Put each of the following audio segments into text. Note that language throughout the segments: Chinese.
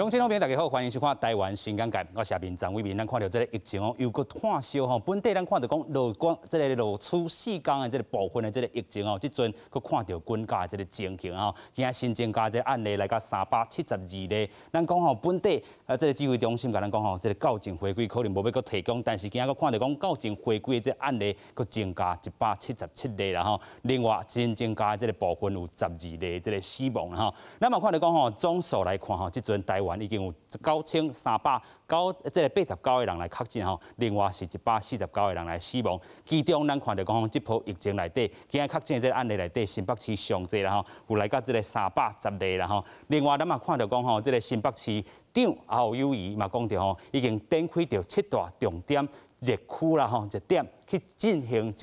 观众朋友大家好，欢迎收看台湾新港界，我是面张伟民。咱看到这个疫情又搁炭烧吼，本地咱看到讲落处4天的这个部分的这个疫情哦，即阵搁看到滚价的这个情形吼，今仔新增加这个案例来到372例。咱讲吼本地这个指挥中心甲咱讲吼，这个校正回归可能无要搁提供，但是今仔搁看到讲校正回归的这个案例搁增加177例啦吼。另外新增加的这个部分有12例这个死亡啦吼。咱嘛看到讲吼总数来看吼，即阵台湾已经有9389个人来确诊吼，另外是149个人来死亡。其中咱看到讲，这波疫情内底，今日确诊的这个案例内底，新北市上济啦吼，有来到这个310例啦吼。另外咱嘛看到讲吼，这个新北市长侯友宜嘛讲到吼，已经展开到7大重点热区啦吼，热点去进行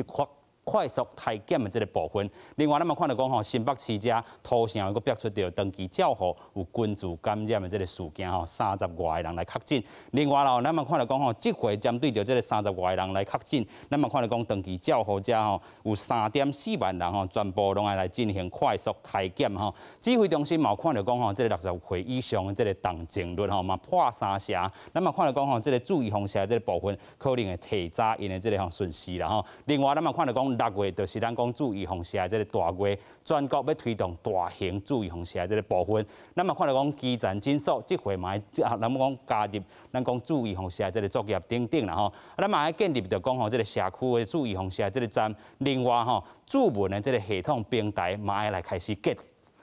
快速体检的这个部分。另外，咱嘛看到讲吼，新北市遮土城又逼出到长期照护有菌株感染的这个事件吼，30外个人来确诊。另外咯，咱嘛看到讲吼，这回针对着这个30外个人来确诊，咱嘛看到讲长期照护者吼有3.4万人吼，全部拢来进行快速体检吼。指挥中心嘛看到讲吼，这个60岁以上的这个重症率吼嘛破3成。咱嘛看到讲吼，这个注意风险的这个部分可能会提早因的这个顺序啦吼。另外，咱嘛看到讲6月就是咱讲注意风险的这个大月，全国要推动大型注意风险的这个部分。咱嘛看到讲基层诊所这回嘛，咱讲加入咱讲注意风险的这个作业等等啦吼。咱嘛还建立着讲吼，这个社区的注意风险的这个站。另外吼，注文的这个系统平台嘛爱来开始建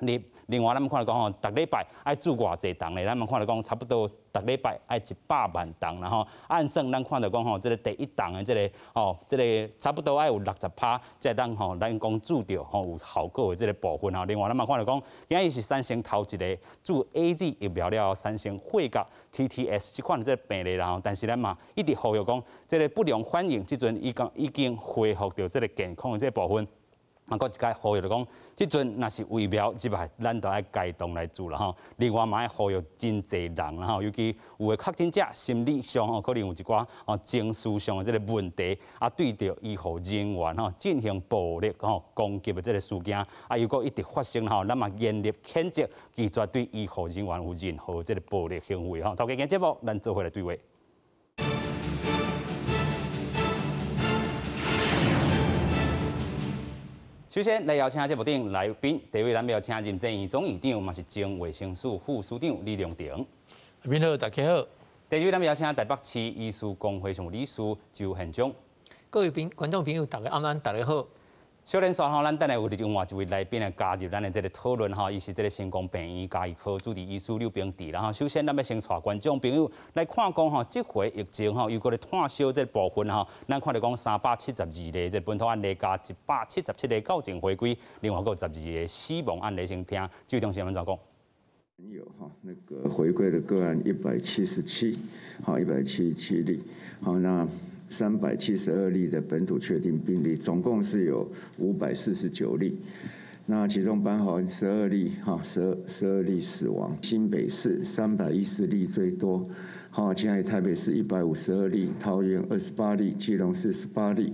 立。另外，咱们看到讲吼，逐礼拜爱注偌济档咧，咱们看到讲差不多逐礼拜爱100万档，然后按算咱看到讲吼，这个第一档的这个这个差不多爱有60%，才当吼咱讲注着吼有效果的这个部分吼。另外，咱嘛看到讲，今日是3成头一个注 AZ 疫苗了，3成血甲 TTS 这款这个病例啦吼。但是咱嘛一直呼吁讲，这个不良反应，即阵已经恢复到这个健康的这个部分。啊，搁一个呼吁就讲，即阵若是疫苗即摆，咱都爱该动来做啦吼。另外嘛爱呼吁真侪人啦吼，尤其有诶确诊者心理上吼，可能有一寡情绪上诶即个问题，啊对着医护人员吼进行暴力攻击诶即个事件，啊如果一直发生吼，咱嘛严厉谴责，拒绝对医护人员有任何即个暴力行为吼。头家今节目咱做回来对话。首先来邀请节目顶来宾，第一位咱要请任正院总院长，嘛是前卫生署副署长李良庭。您好，大家好。第二位咱要请台北市医师公会常务理事周宪章。各位观众朋友，大家安，大家好。小连线吼，咱等下有另外一位来宾来加入咱的这个讨论吼，伊是这个成功病院家医科主治医师刘秉志。然后首先咱要先带观众朋友来看讲吼，这回疫情吼，又过来炭烧这部分吼，咱看到讲372例这本土案例加177例校正回归，另外还有12例死亡案例，先听周中新闻怎讲。有哈，那个回归的个案177，好177例，好那。372例的本土确定病例，总共是有549例。那其中包含12例，12例死亡。新北市314例最多，好，现在台北市152例，桃园28例，基隆市18例，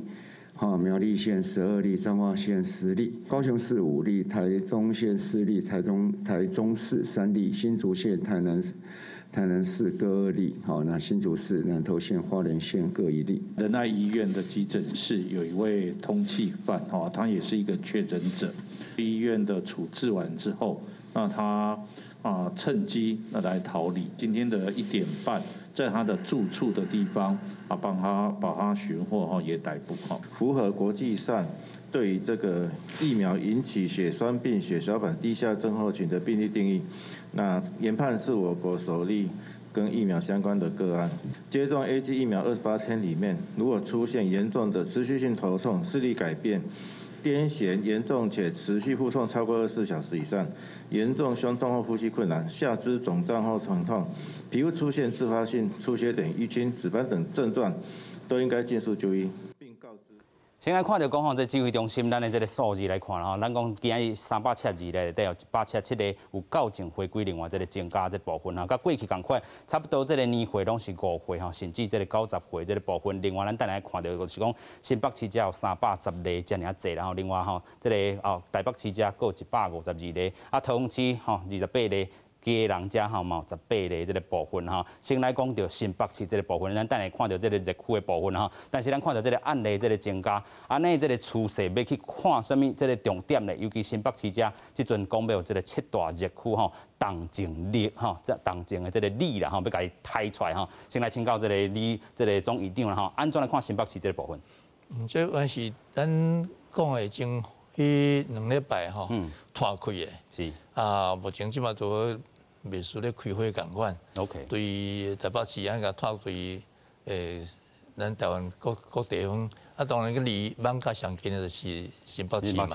好，苗栗县12例，彰化县10例，高雄市5例，台中县4例，台中市3例，新竹县、台南市各2例，好，那新竹市、南投县、花莲县各1例。仁爱医院的急诊室有一位通缉犯，他也是一个确诊者。医院的处置完之后，那他趁机来逃离。今天的1点半，在他的住处的地方把他寻获也逮捕。符合国际上对于这个疫苗引起血栓病、血小板低下症候群的病例定义，那研判是我国首例跟疫苗相关的个案。接种 AZ 疫苗28天里面，如果出现严重的持续性头痛、视力改变、癫痫严重且持续腹痛超过24小时以上，严重胸痛或呼吸困难，下肢肿胀或疼痛，皮肤出现自发性出血等淤青、紫斑等症状，都应该尽速就医，并告知。先来看到讲吼，这指挥中心咱的这个数字来看啦吼，咱讲今日372例，得有177例有校正回归，另外这个增加这部分吼，甲过去同款，差不多这个年岁拢是5岁吼，甚至这个90岁这个部分。另外咱等下看到就是讲新北市只有310例这尔济，然后另外吼，这个台北市只有152例，啊，桃园市28例。家人家吼嘛18例这个部分吼。先来讲到新北市这个部分，咱等下看到这个热区的部分吼。但是咱看到这个案例这个增加，安尼这个趋势要去看什么这个重点咧？尤其新北市这阵讲要有这个7大热区吼，动静力吼，这动静的这个力啦吼，要甲伊抬出来吼。先来请教这个李这个总议长啦吼，安怎来看新北市这个部分？这关是咱讲的前迄2礼拜吼，拖开的。是啊，目前即马都未输咧开会共款。OK。对台北市安甲拖对咱台湾各地方，啊当然个离网较上近的就是新北市嘛。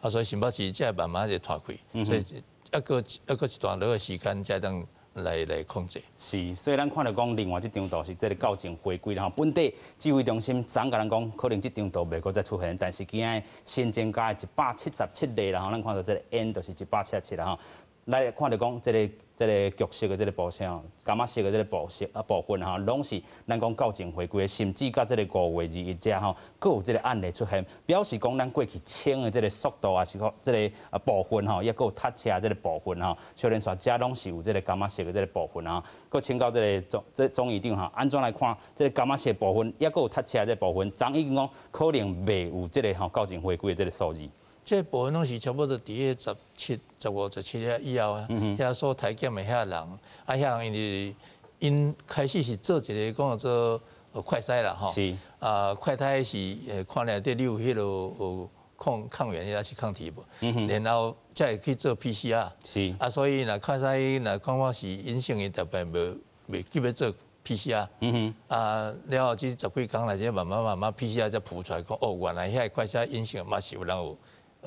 啊，所以新北市才慢慢就拖开，所以一个一段落的时间才当来控制。是，所以咱看到讲，另外这张图是这个校正回归啦吼。本地指挥中心昨甲咱讲，可能这张图袂阁再出现，但是今日新增加的177例啦吼，咱看到这个 N 就是177啦吼。来看到讲，这个局势的这个部分吼，柑仔色的这个部分吼，拢是咱讲校正回归，甚至甲这个5月21日吼，佫有这个案例出现，表示讲咱过去清的这个速度啊，是讲这个部分吼，也佫有塞车这个部分吼，小连续遮拢是有这个柑仔色的这个部分吼，佫请教这个总议长吼，安怎来看这个柑仔色部分，也佫有塞车这部分，昨已经讲可能未有这个吼校正回归的这个数字。这部分拢是差不多伫个17、15、17以后啊，遐所体检的遐人，啊遐人因开始是做一个讲做快筛啦吼，是啊快筛是看内底你有迄个抗原还是抗体无，然后才会去做 PCR， 是啊，所以若快筛若讲我是阴性的，特别未急要做 PCR， 啊，了后这10几天来，这慢慢 PCR 才浮出来，讲哦，原来遐快筛阴性嘛是有人有。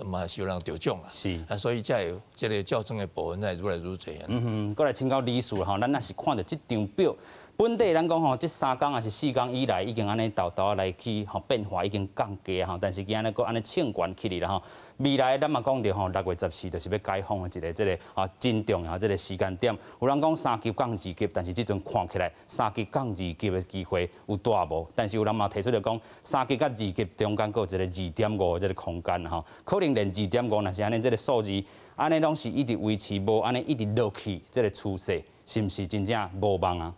嘛是有人得奖啊，是啊，所以才有这个校正的部分才愈来愈侪。过来请教李叔吼，咱若是看到这张表，本地咱讲吼，这3天还是4天以来，已经安尼豆豆来去吼变化已经降低吼，但是今安尼个安尼唱悬起哩啦吼。未来咱嘛讲到吼，6月14就是要解封的一个这个真重要这个时间点。有人讲3级降2级，但是这阵看起来3级降2级的机会有大无？但是有人嘛提出来讲，3级甲2级中间有一个2.5的这个空间吼，可能连2.5若是安尼这个数字，安尼拢是一直维持无安尼一直落去这个趋势，是毋是真正无望啊？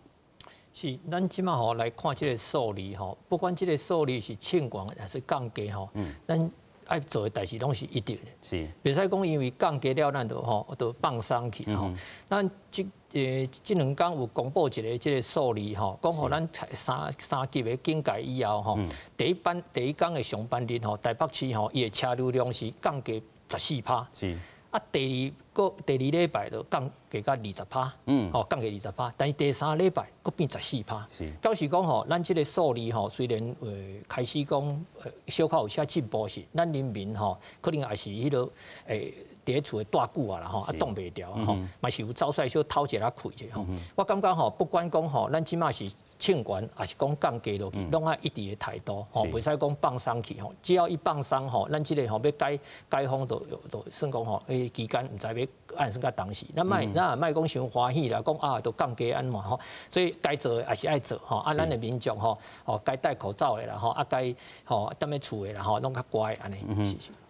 是，咱即马吼来看这个数字吼，不管这个数字是唱悬还是降低吼，咱爱做的代志拢是一定的，是，袂使讲因为降低了，咱就放松去吼。咱这2天有公布一个这个数字吼，讲吼咱三级的警戒以后吼，第一天的上班日吼，台北市吼伊的车流量是降低14%，是。啊，第二礼拜就降低到20%，吼降低20%，但是第3礼拜佫变14%，是。表示讲吼，咱这个数字吼，虽然开始讲小可有些进步是，咱人民吼可能也是迄个伫咧厝诶大久啊啦吼，啊挡袂掉吼，嘛是有走出来小透一下开者吼。我感觉吼，不管讲吼，咱即马是唱悬，还是讲降低落去，拢爱一直的态度吼，袂使讲放松去吼。只要一放松吼，咱即个吼要解封就算讲吼，期间毋知要按算甲当时，咱莫讲伤欢喜啦，讲啊都降低安嘛吼。所以该做的还是爱做吼，啊咱的民众吼，该戴口罩的啦吼，啊该吼踮咧厝的啦吼，拢较乖安尼。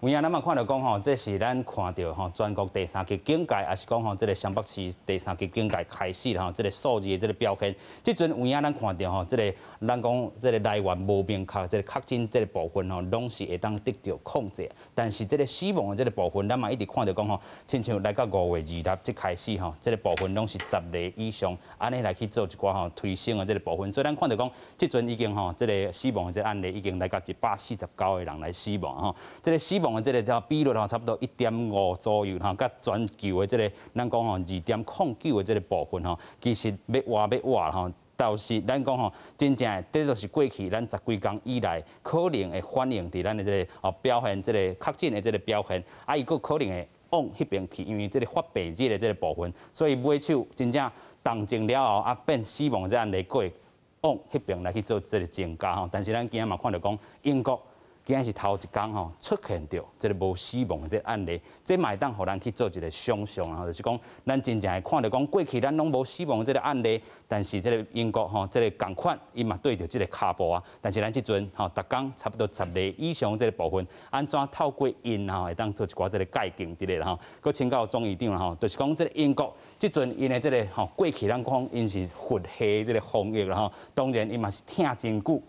有影咱嘛看到讲吼，这是咱看到吼全国第3级警戒，还是讲吼这个湘北市第3级警戒开始啦吼，这个数字的这个表现，即阵有影咱看到吼，这个咱讲这个来源无明确，这个确诊这个部分吼，拢是会当得到控制。但是这个死亡的这个部分，咱嘛一直看到讲吼，亲像来到5月20日即开始吼，这个部分拢是10例以上，安尼来去做一寡吼推升的这个部分。所以咱看到讲，即阵已经吼，这个死亡的这个案例已经来到149个人来死亡吼，这个死亡的这个比率吼，差不多1.5左右吼，甲全球的这个咱讲吼2.09的这个部分吼，其实要活吼。倒是咱讲吼，真正这都是过去咱10几天以来可能会反映伫咱的这个表现，这个确诊的这个表现，啊，伊个可能会往迄边去，因为这个发病日的这个部分，所以买手真正动静了后啊，变死亡这案例过往迄边来去做这个增加吼。但是咱今仔嘛看到讲英国。今日是头一天吼出现着这个无死亡的这个案例，这嘛会当互咱去做一个想象啊，就是讲咱真正会看到讲过去咱拢无死亡的这个案例，但是这个英国吼这个共款，伊嘛对着这个卡布啊，但是咱即阵吼逐工差不多10例以上这个部分，安怎透过因吼会当做一寡这个改进之类啦吼，佮请教总院长啦吼，就是讲这个英国即阵因的这个吼过去咱讲因是佛系这个防疫啦吼，当然伊嘛是挺真久。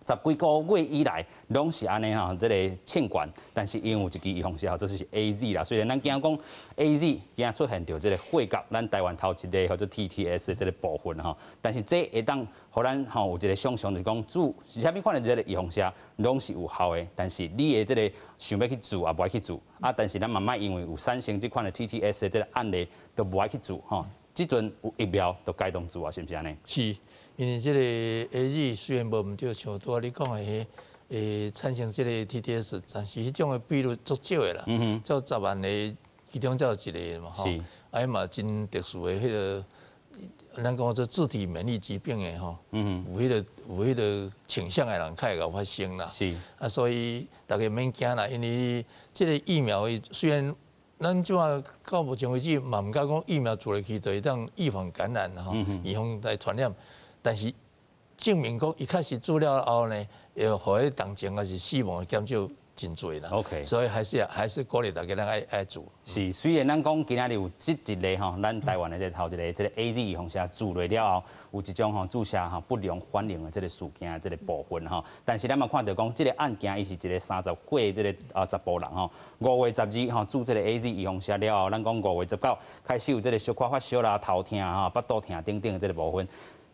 10几个月以来，拢是安尼吼，这个欠管，但是因有一支预防药，就是 AZ 啦。虽然咱惊讲 AZ 惊出现着这个血甲，咱台湾头一例或者 TTS 的这个部分吼，但是这会当互咱吼有一个想象，就是讲做是啥物款的这个预防药，拢是有效的。但是你的这个想要去做也无爱去做啊。但是咱慢慢因为有产生这款的 TTS 的这个案例，都无爱去做吼。即阵有疫苗都该动做啊，是不是安尼？是。因为这个 AZ 虽然无毋对，像拄仔你讲的产生这个 TTS， 但是迄种的比率足少的啦，才10万个其中才有一个嘛，吼，啊嘛真特殊的迄个，咱讲做自体免疫疾病的吼，有迄个倾向的人较会有发生啦，是啊，所以大家免惊啦，因为这个疫苗虽然咱即马到目前为止嘛毋敢讲疫苗做落去就会当预防感染吼，预防来传染。但是证明讲，一开始做了后呢，会互迄重症还是死亡减少真侪啦。OK， 所以还是鼓励大家咱爱做。是，虽然咱讲今仔日有这一例吼，咱台湾的这头一个这个 AZ 预防针注落了后，有一种吼注射吼不良反应的这个事件这个部分吼，但是咱嘛看到讲，这个案件伊是一个30岁这个查甫人吼，5月12吼注这个 AZ 预防针了后，咱讲5月19开始有这个小可发烧啦、头痛吼、腹肚痛等等的这个部分。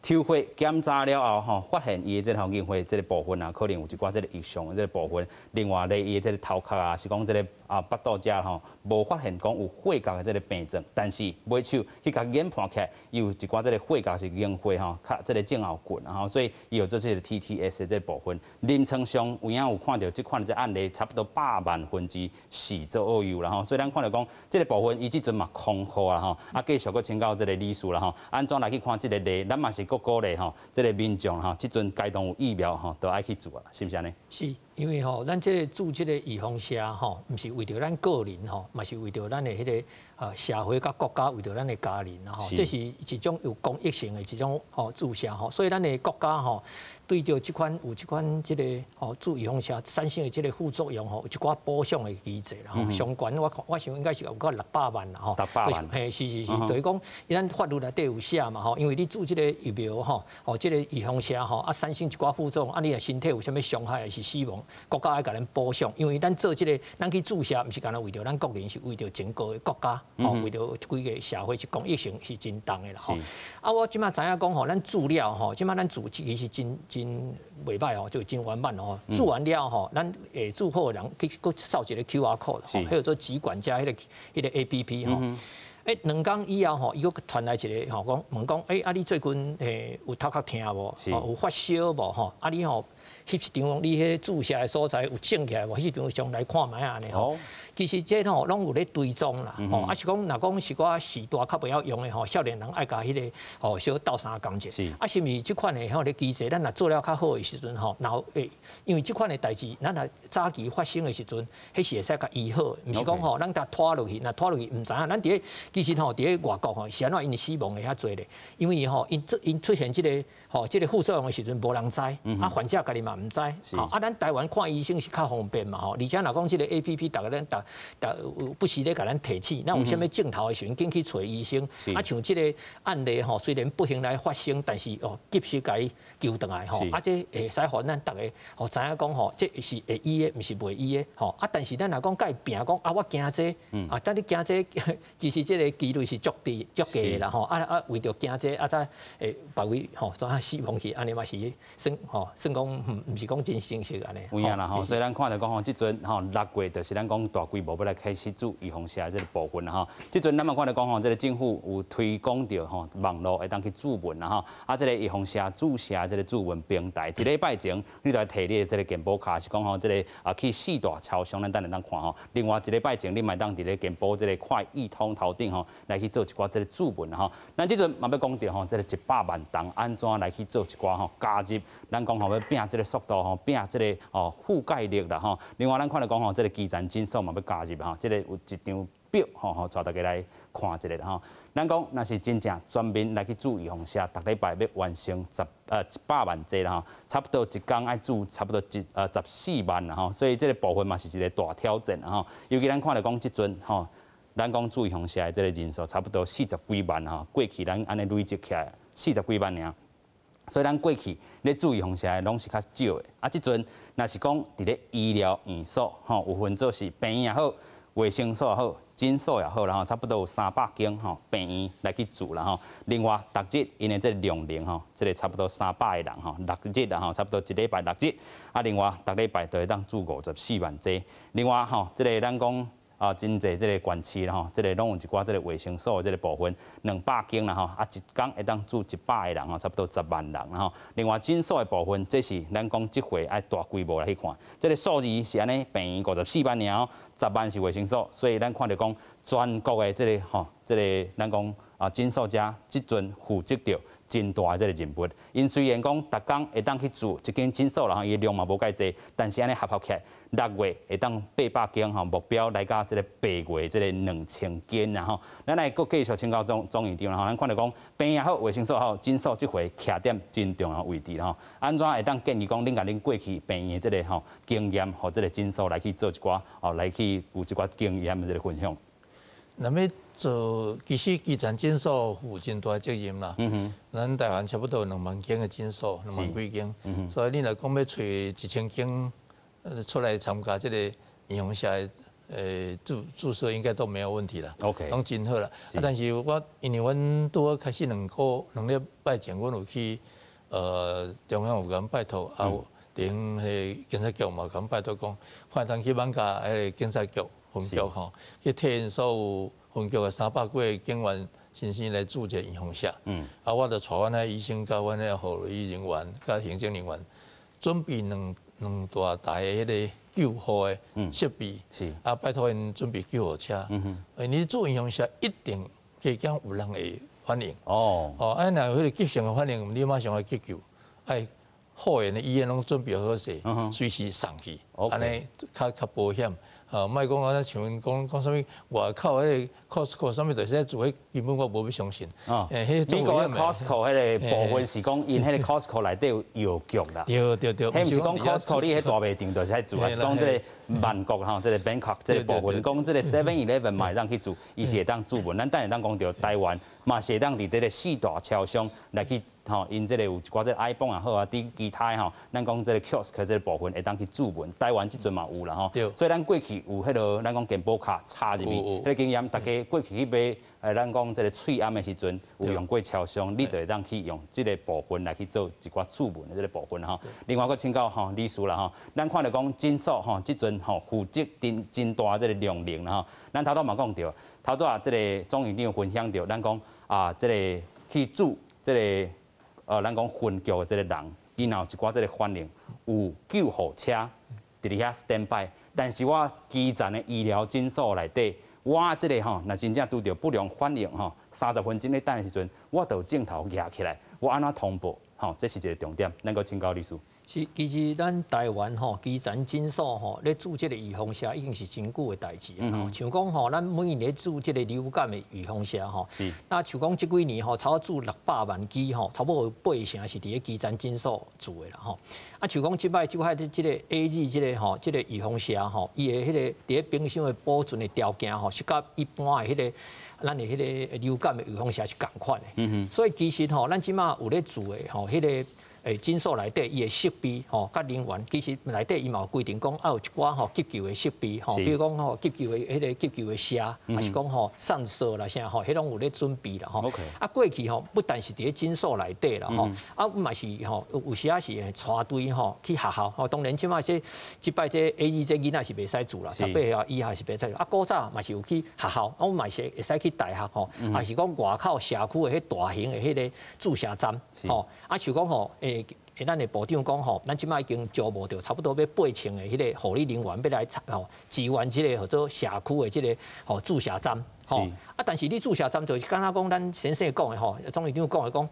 抽血检查了后，发现伊的这个喉硬化这个部分啊，可能有一寡这个异常的这个部分。另外咧，伊的这个头壳啊，是讲这个腹肚遮吼，无发现讲有血角的这个病症，但是买手去甲研判起来，伊有一寡这个血角是硬化吼，较这个症候群，然后所以伊有做这个 TTS 的这部分。临床上有影有看到这款的这案例，差不多4%左右，然后所以咱看到讲这个部分，伊即阵嘛空好啦吼，继续搁请教这个理事啦吼，安怎来去看这个例，咱嘛是鼓励吼，这个民众吼，即阵该当有疫苗吼，都爱去做啊，是不是安尼？是。因为吼，咱这个做这个预防针吼，毋是为着咱个人吼，嘛是为着咱的迄个社会甲国家，为着咱的家人吼，这是一种有公益性的一种注射吼，所以咱的国家吼，对着这款这个做预防针产生的这个副作用吼，有一寡补偿的机制啦吼，上悬我想应该是有个600万啦吼，600万，嘿，是，就是讲咱法律内底有写嘛吼，因为你做这个疫苗吼，这个预防针吼，产生一寡副作用，你的身体有啥物伤害还是死亡？国家爱甲咱补偿，因为咱做这个，咱去注射，毋是干那为着咱国人，是为着整个国家，为着规个社会是公益性是真重的啦。啊，我即马知影讲吼，咱注料吼，即马咱注其实真袂歹吼，就真完满吼。注完了吼，咱注册人去扫一个 QR code， 还有做疾管加迄个 APP 吼。2天以后吼，伊个传来一个吼讲问讲，你最近有头壳痛无？有发烧无？吼，你吼。翕一张你迄注射的所在有整起来无？迄张上来看卖安尼吼。其实这吼拢有咧追踪啦，吼，是讲若讲是寡时大较袂晓用的吼，少年人爱甲迄个吼小斗相共者。是毋是即款的吼咧机制，咱若做了较好的时阵吼，然后因为即款的代志，咱若早期发生的时阵，迄是会使甲医好，毋是讲吼咱甲拖落去，若拖落去毋知影。咱其实吼伫咧外国吼，是安怎因死亡的遐侪咧？因为吼因出现即个副作用的时阵，无人知，患者家己嘛毋知。咱台湾看医生是较方便嘛吼，而且若讲即个 APP， 逐个咱不时咧甲咱提起，咱有啥物镜头的时阵，紧去找医生。像即个案例吼，虽然不幸来发生，但是及时甲伊救倒来吼，这会使互咱逐个知影讲吼，这是会医的，毋是袂医的吼。但是咱若讲甲伊拼讲我惊这，等你惊这，其实这个几率是足低的啦吼。为着惊这，才别位吼，死亡去，安尼嘛是算讲毋是讲真成熟安尼。有影啦吼，所以咱看到讲吼，即阵吼6月就是咱讲大规模要来开始做预防针这个部分啦吼。即阵咱嘛看到讲吼，这个政府有推广着吼网络会当去注文啦吼，这个预防针注射这个注文平台，1礼拜前你就来摕你的这个健保卡，是讲吼这个去4大超商咱等下看吼。另外1礼拜前你嘛当伫咧健保这个快易通头顶吼来去做一寡这个注文啦吼。咱即阵嘛要讲着吼，这个100万人安怎来去做一寡吼加入，咱讲吼要拼这个速度吼，拼这个覆盖率啦吼。另外咱看到讲吼，这个基层诊所嘛要加入吼，这个有一张表吼，带大家来看一下啦吼。咱讲若是真正专门来去做预防射，逐礼拜要完成100万剂啦吼，差不多一工爱做差不多14万啦吼，所以这个部分嘛是一个大挑战啦吼。尤其咱看到讲即阵吼，咱讲做预防射的这个人数差不多40几万吼，过去咱安尼累积起来40几万尔。所以咱过去咧注意防射的拢是较少的，啊，即阵若是讲伫咧医疗院所吼，有分做是病院也好、卫生所也好、诊所也好啦吼，差不多有300间吼病院来去做啦吼。另外，逐日因的这个量能吼，这个差不多300个人吼，6日啦吼，差不多一礼拜6日。啊，另外逐礼拜都会当做54万剂。另外吼，这个咱讲。真侪这个县市啦吼，这个拢有一寡这个卫生所的这个部分，200间啦吼，啊一工会当住100个人吼，差不多10万人啦吼。另外诊所的部分，这是咱讲即回爱大规模来去看，这个数字是安尼，病院54万尔，10万是卫生所，所以咱看到讲全国的这个吼，这个咱讲诊所家即阵负责着真大的这个任务。因虽然讲逐工会当去做一间诊所啦吼，伊量嘛无介济，但是安尼合起来，6月会当800间吼，目标来到这个8月这个2000间然后，咱来继续请教总院长啦吼，咱看到讲病院也好、卫生所也好、诊所即回徛点真重要位置啦吼，安怎会当建议讲恁甲恁过去病院的这个吼经验，和这个诊所来去做一寡来去有一寡经验的这个分享。那么做其实基层诊所有真大责任啦。咱台湾差不多有2万间的诊所，2万几间。所以你若讲要找1000间出来参加这个预防射的注射，应该都没有问题啦。OK， 拢真好啦。但是因为阮拄好开始2礼拜前，阮有去中央有甲拜托啊，连迄警察局嘛甲拜托讲，看当去万家迄个警察局。分局吼，去替因所有分局的300几个警员先生来做这预防射。啊，我就带阮的医生、甲阮的护理人员、甲行政人员，准备两大台的迄个救护的设备。是。啊，拜托因准备救护车。你做预防射一定可以讲有人会反应。哦，啊，若有迄个急性的反应，你马上来急救。哎，后援的医院拢准备好势，随时送去，安尼较保险。莫讲我像讲啥物外口迄个 Costco 啥物，就是做迄根本我无要相信。美国的 Costco 迄个部分是讲因迄个 Costco 内底有药局啦。对。迄毋是讲 Costco 你迄大卖场就是喺做，还是讲这个曼谷吼，这个 Bangkok 这个部分，讲这个 7-11嘛会当去做，伊是会当做文。咱等下当讲到台湾嘛是会当伫这个4大超商来去吼，因这个有一寡这 iPhone 也好啊，其他吼，咱讲这个 kiosk 这个部分会当去做文。台湾即阵嘛有啦吼，所以咱过去有迄个咱讲健保卡插入去，迄个经验，大家过去去买，咱讲这个喙暗的时阵有用过超商，你就会当去用这个部分来去做一寡注文的这个部分吼。另外，佫请教吼理事啦吼，咱看到讲诊所吼，即阵吼负责真大这个量能啦吼。咱头拄嘛讲到，头拄啊，这个总院长分享到，咱讲这个去做这个咱讲分局的这个人，伊若有一寡这个反应，有救护车伫遐 stand by。但是我基层的医疗诊所内底，我这个吼，若真正拄到不良反应吼，30分钟咧等的时阵，我就镜头举起来，我安怎通报？吼，这是一个重点，咱个请教律师。是，其实咱台湾吼，基层诊所吼，咧做这个预防射已经是真久的代志啊。像讲吼，咱每年咧做这个流感的预防射吼，那像讲这几年吼，差不多做600万剂吼，差不多8成是伫咧基层诊所做的啦吼。啊，像讲即摆就喺这个 AZ 这个吼，这个预防射吼，伊的迄个伫咧平常的保存的条件吼，是甲一般的迄个咱的迄个流感的预防射是共款的。所以其实吼，咱即马有咧做的吼，迄个。诊所内底伊的设备吼，甲人员其实内底伊嘛有规定讲，有一寡吼急救的设备吼，比如讲吼急救的迄个急救的车，还是讲吼散射啦啥吼，迄拢有咧准备啦吼。啊，过去吼不但是伫咧诊所内底啦吼，啊嘛是吼有时啊是带队吼去学校吼，当然即摆即摆这 AZ 这囡仔是袂使做啦，18岁以下是袂使做。啊，古早嘛是有去学校，我嘛是会使去大学吼，还是讲外口社区的迄大型的迄个注射站吼，啊像讲吼咱的部长讲吼，咱即摆已经招募到差不多要8000个迄个护理人员要来吼支援即个或者社区的即个吼注射站吼。啊，但是你注射站就是敢若讲咱先生讲的吼，总院长讲的讲，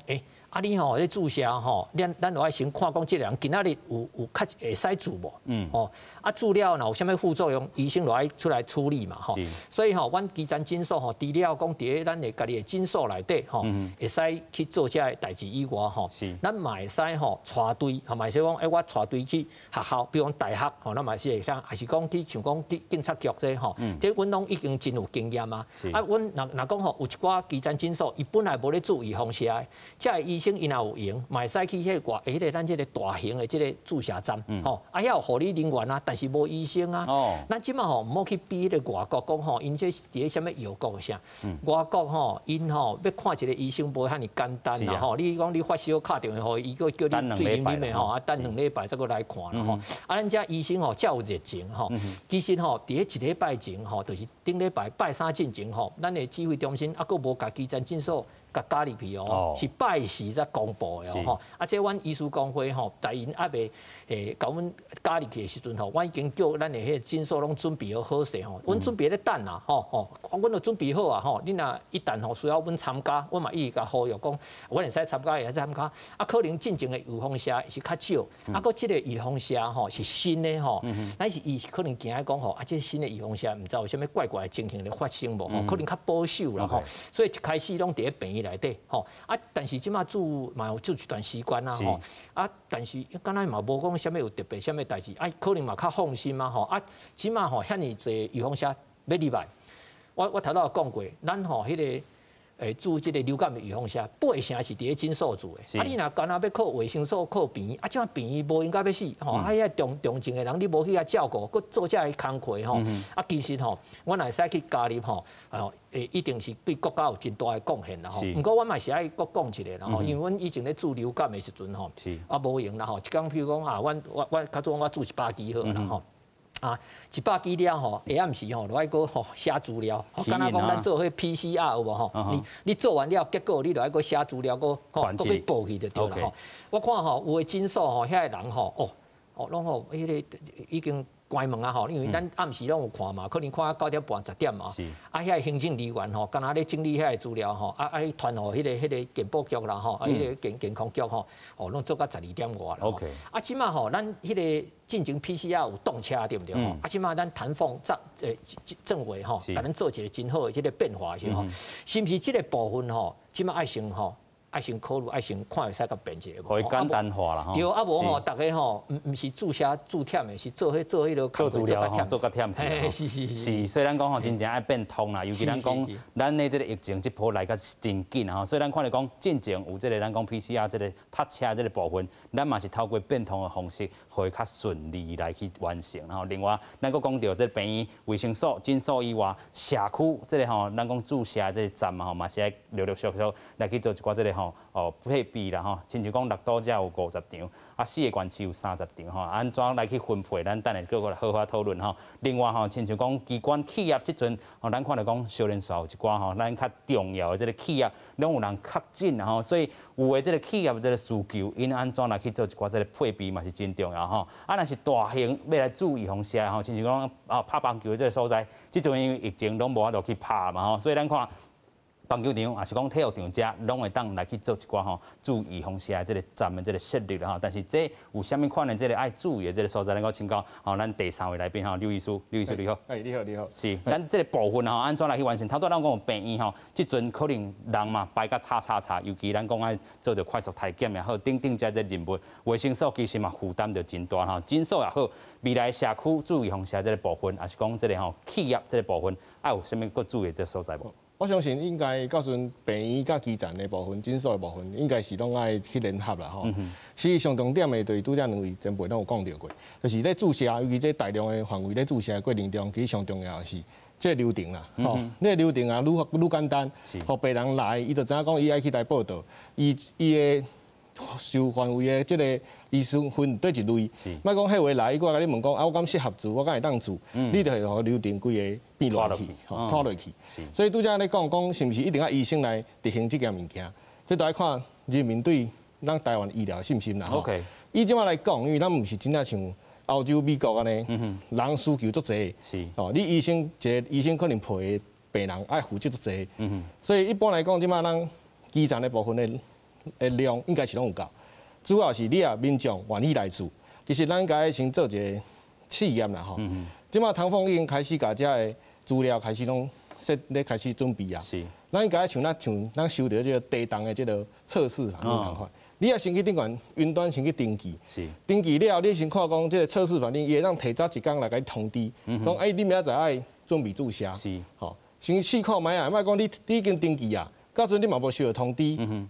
啊，你吼咧注射吼，咱就爱先看讲这个人今仔日有较会使做无？哦，啊注了若有啥物副作用，医生就爱出来处理嘛吼。所以吼，阮基层诊所吼，除了讲伫咧咱的家己的诊所内底吼，会使去做这个代志以外吼，咱嘛会使吼带队，吼嘛是讲，我带队去学校，比如讲大学吼，咱嘛是会使，还是讲去像讲警察局这吼，这阮拢已经真有经验啊。啊，阮若讲吼，有一寡基层诊所，伊本来无咧做预防射的，这个医生因若有用，嘛会使去迄个咱这个大型的这个注射站，吼，啊遐有护理人员啊，但是无医生啊。咱即马吼毋好去比迄个外国讲吼，因这伫咧啥物药国啥？外国吼，因吼要看一个医生无遐尼简单啦吼。你讲你发烧敲电话互伊，叫你最啉啉的吼，啊等2礼拜再过来看啦吼。啊，咱遮医生吼较有热情吼，其实吼伫咧1礼拜前吼，就是顶礼拜拜3进前吼，咱的指挥中心啊，佫无家基层诊所。甲加入去哦，是拜时才公布的哦吼。啊，这阮医师工会吼，但因还未甲阮加入去的时阵吼，我已经叫咱的迄个诊所拢准备好势吼，阮准备咧等啦吼，阮都准备好啊吼。你若一旦吼需要阮参加，阮嘛一直甲呼吁讲，阮会使参加，会使参加。啊，可能进前的预防射是较少，啊，佫即个预防射吼是新的吼，咱是伊可能惊讲吼，啊，这新的预防射毋知有啥物怪怪的情形咧发生无吼，可能较保守啦吼，所以一开始拢伫咧病院内底吼啊，但是即马做嘛有做一段时间啦吼啊，但是敢若嘛无讲啥物有特别啥物代志，啊，可能嘛较放心嘛吼啊，即马吼遐尼侪预防射要入来，我头头讲过，咱吼迄个。做即个流感的预防射，8成是伫咧诊所做的。啊，你若干那要靠卫生所、靠病院，啊，即马病院无应该要死，吼，啊，遐重症的人你无去遐照顾，佮做遮个工课吼，啊，其实吼，我若会使去加入吼，一定是对国家有真大的贡献啦吼。毋过我嘛是爱搁讲一个啦吼，因为阮以前咧做流感的时阵吼，啊无用啦吼，一讲譬如讲啊，我较早我做100支好啦吼。啊，100支了吼，下暗时吼，就爱搁吼写资料，敢若讲咱做迄 PCR 有无吼？你做完了，结果你就爱搁写资料，搁去报去就对了吼。我看吼，有诶诊所吼，遐个人吼，拢吼，迄个已经关门啊吼，因为咱暗时拢有看嘛，可能看到9点半、10点嘛。啊，遐个行政人员吼，敢若咧整理遐个资料吼，啊传互迄个健保局啦吼，迄个健康局吼，拢做到12点外啦。啊，即马吼，咱迄个进前 PCR 有动车对不对吼？啊，即马咱谈凤政委吼，甲咱做一个真好的即个变化是吼，是毋是即个部分吼，即马爱先吼？爱先考虑，爱先看会使甲变一个，可以简单化啦吼。对，啊无吼，大家吼，毋是注射注忝的，是做迄个做资料吼，做甲忝去。是，所以咱讲吼，真正爱变通啦，尤其咱讲咱的这个疫情这波来甲真紧吼，所以咱看到讲进前有这个咱讲 PCR 这个搭车这个部分，咱嘛是透过变通的方式，可以较顺利来去完成。然后另外，咱佫讲到这病院、卫生所、诊所以外，社区这个吼，咱讲注射这个站嘛吼，嘛是爱陆陆续续来去做一寡这个吼。配备啦吼，亲像讲6都才有50场，啊4个县市有30场吼，安怎来去分配？咱等下各个好好讨论吼。另外吼，亲像讲机关企业即阵，吼咱看到讲少年少有一寡吼，咱较重要的这个企业，拢有人确诊啦吼，所以有的这个企业的这个需求，因安怎来去做一寡这个配备嘛是真重要吼。啊，若是大型要来做预防射吼，亲像讲拍棒球的这个所在，即阵因为疫情拢无法度去拍嘛吼，所以咱看。棒球场也是讲体育场遮，拢会当来去做一寡吼注意防射这个站的这个设立啦吼。但是这有啥物款的这个爱注意的这个所在，咱个请教吼咱第3位来宾吼刘医师，刘医师你好。你好，你好。是，咱这个部分吼安怎来去完成？头拄咱讲病院吼，即阵可能人嘛排甲叉，尤其咱讲爱做着快速体检也好，等遮这任务，卫生所其实嘛负担着真大吼。诊所也好，未来社区注意防射这个部分，也是讲这个吼企业这个部分，爱有啥物搁注意这个所在无？我相信应该到时病院甲基层的部分、诊所的部分，应该是拢爱去联合啦吼。其实上重点的就是拄则2位前辈拢有讲到过，就是咧注射，尤其这大量的范围咧注射的过程中，其实上重要的是这个流程啦。吼，那个流程啊，愈简单，互病人来，伊就知影讲伊爱去来报道，伊的受范围的这个医生分对一类，莫讲迄位来，伊过来甲你问讲啊，我敢适合做，我敢会当做，你就会互流程规个变落去，拖落去。所以拄则咧讲是毋是一定要医生来执行这件物件？这都要看人民对咱台湾医疗的信心啦。OK， 伊即摆来讲，因为咱毋是真正像欧洲、美国安尼，人需求足济。是哦，你医生一个医生可能陪病人爱负责足济。所以一般来讲，即摆咱基层的部分的的量应该是拢有够，主要是你啊民众愿意来住。其实咱应该先做一个试验啦吼。即马唐凤已经开始甲遮个资料开始拢咧开始准备啊。是。咱应该像咱收到这个地动的这个测试反应同款。你也先去顶管云端先去登记。是。登记了，你先看讲这个测试反应，伊会当提早一天来甲你通知，讲哎你明仔载爱准备注射。是。吼，先试看卖啊，莫讲你已经登记啊。到时阵你嘛无收到通知，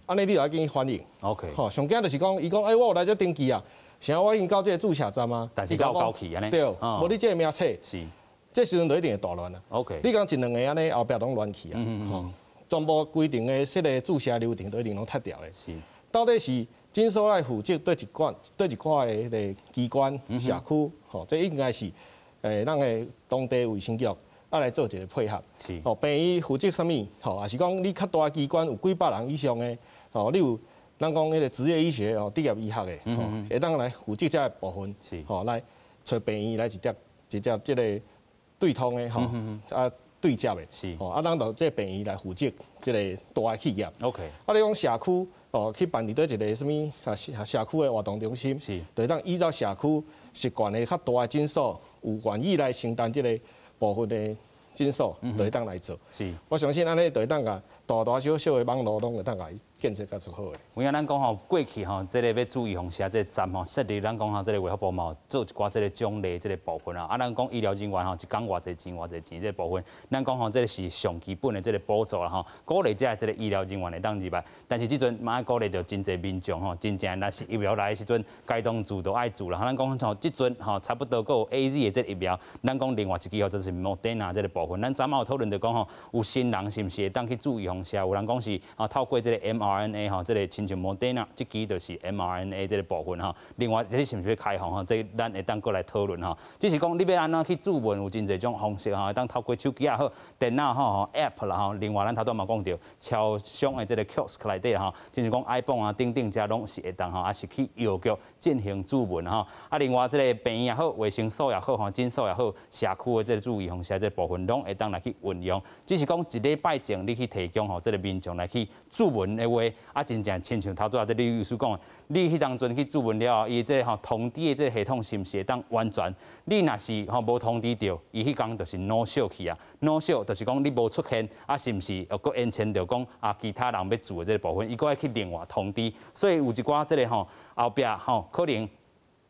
安尼你就要紧去反应。OK。吼，上惊就是讲，伊讲，哎，我有来这登记啊，啥我已经到这个注射站啊，但是到高期安尼。对，无你这个名册。是。这时阵就一定会大乱啊。OK。你讲一两个安尼，后壁拢乱去啊。吼，全部规定的设个注射流程都一定拢拆掉咧。是。到底是诊所来负责对一块的迄个机关社区，吼，这应该是咱的当地卫生局。来做一个配合，是哦，病医负责什么？吼，也是讲你较大机关有几百人以上的，哦，你有咱讲迄个职业医学哦，职业医学的，吼，会当来负责这个部分，是吼，来找病医来直接这个对通的，吼，啊对接的，是哦，啊，咱就这病医来负责这个大的企业 ，OK， 啊，你讲社区哦，去办理对一个什么社区的活动中心，是，就当依照社区习惯的较大的诊所，有愿意来承担这个。部分的诊所就会当来做，是，我相信安尼就会当甲大小小的网络拢会当甲伊建设较足好诶。有影咱讲吼，过去吼，这个要注意防下这个站吼，设立咱讲吼，这个卫福部嘛做一寡这个奖励这个部分啊。啊，咱讲医疗人员吼，一工偌济钱这个部分，咱讲吼，这是上基本的这个补助啦吼，鼓励这个医疗人员会当入来。但是即阵嘛爱鼓励着真济民众吼，真正若是疫苗来的时阵，该当住都爱住啦。咱讲吼，即阵吼差不多够有 AZ 的这个疫苗，咱讲另外一支吼，就是Moderna这个部分。咱昨晚有讨论着讲吼，有新人是毋是会当去注意防下？有人讲是透过这个 mRNA 吼，这个亲像 Moderna 这支就是 mRNA 这个部分吼。另外，这是毋是要开放吼？这咱会当过来讨论吼。只是讲你要安怎去注文，有真侪种方式吼，会当透过手机也好、电脑吼、App 啦吼。另外，咱头拄嘛讲着超商的这个 kiosk 内底吼，亲像讲 iPhone 啊、等等遮拢是会当吼，也是去药局进行注文吼。啊，另外这个病院也好、卫生所也好、吼诊所也好、社区的这个注意防下这部分，拢会当来去运用。只是讲一礼拜前你去提供吼，这个民众来去注文的话，啊，真正亲像头拄啊，这李律师讲，你去当阵去注文了后，伊这吼通知的这系统是毋是会当完全？你若是吼无通知到，伊迄工就是 no show 去啊 ，no show 就是讲你无出现，啊是毋是又搁延前着讲啊其他人要做的这个部分，伊搁爱去另外通知，所以有一寡这个吼后壁吼可能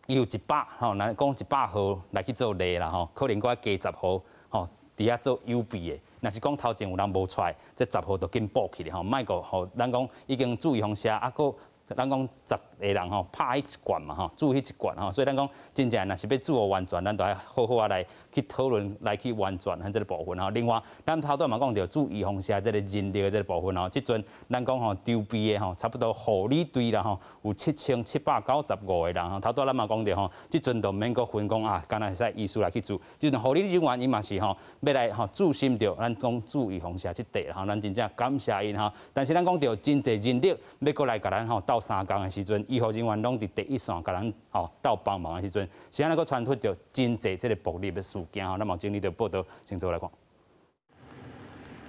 有100吼，咱讲100号来去做例啦吼，可能搁加10号吼，伫遐做优备的。若是讲头前有人无出来，这10号就紧补起咧吼，莫个吼，咱讲已经注意防下，啊个咱讲10个人吼拍迄一罐嘛吼，注意迄一罐吼，所以咱讲真正若是要做完全，咱都要好好啊来去讨论，来去完全咱这个部分吼。另外，咱头拄嘛讲着注意防下这个人力的这个部分吼，即阵咱讲吼筹备的吼，差不多护理队啦吼，有7795个人吼。头拄咱嘛讲着吼，即阵就免搁分讲啊，干那使医师来去做，即阵护理人员伊嘛是吼要来吼注心着咱讲注意防下即块吼，咱真正感谢因吼。但是咱讲着真侪人力要过来甲咱吼斗3工的时阵，医护人员拢伫第一线甲咱吼斗帮忙的时阵，是安尼个传出着真侪即个暴力的事件吼，咱嘛整理着报道，先做来看。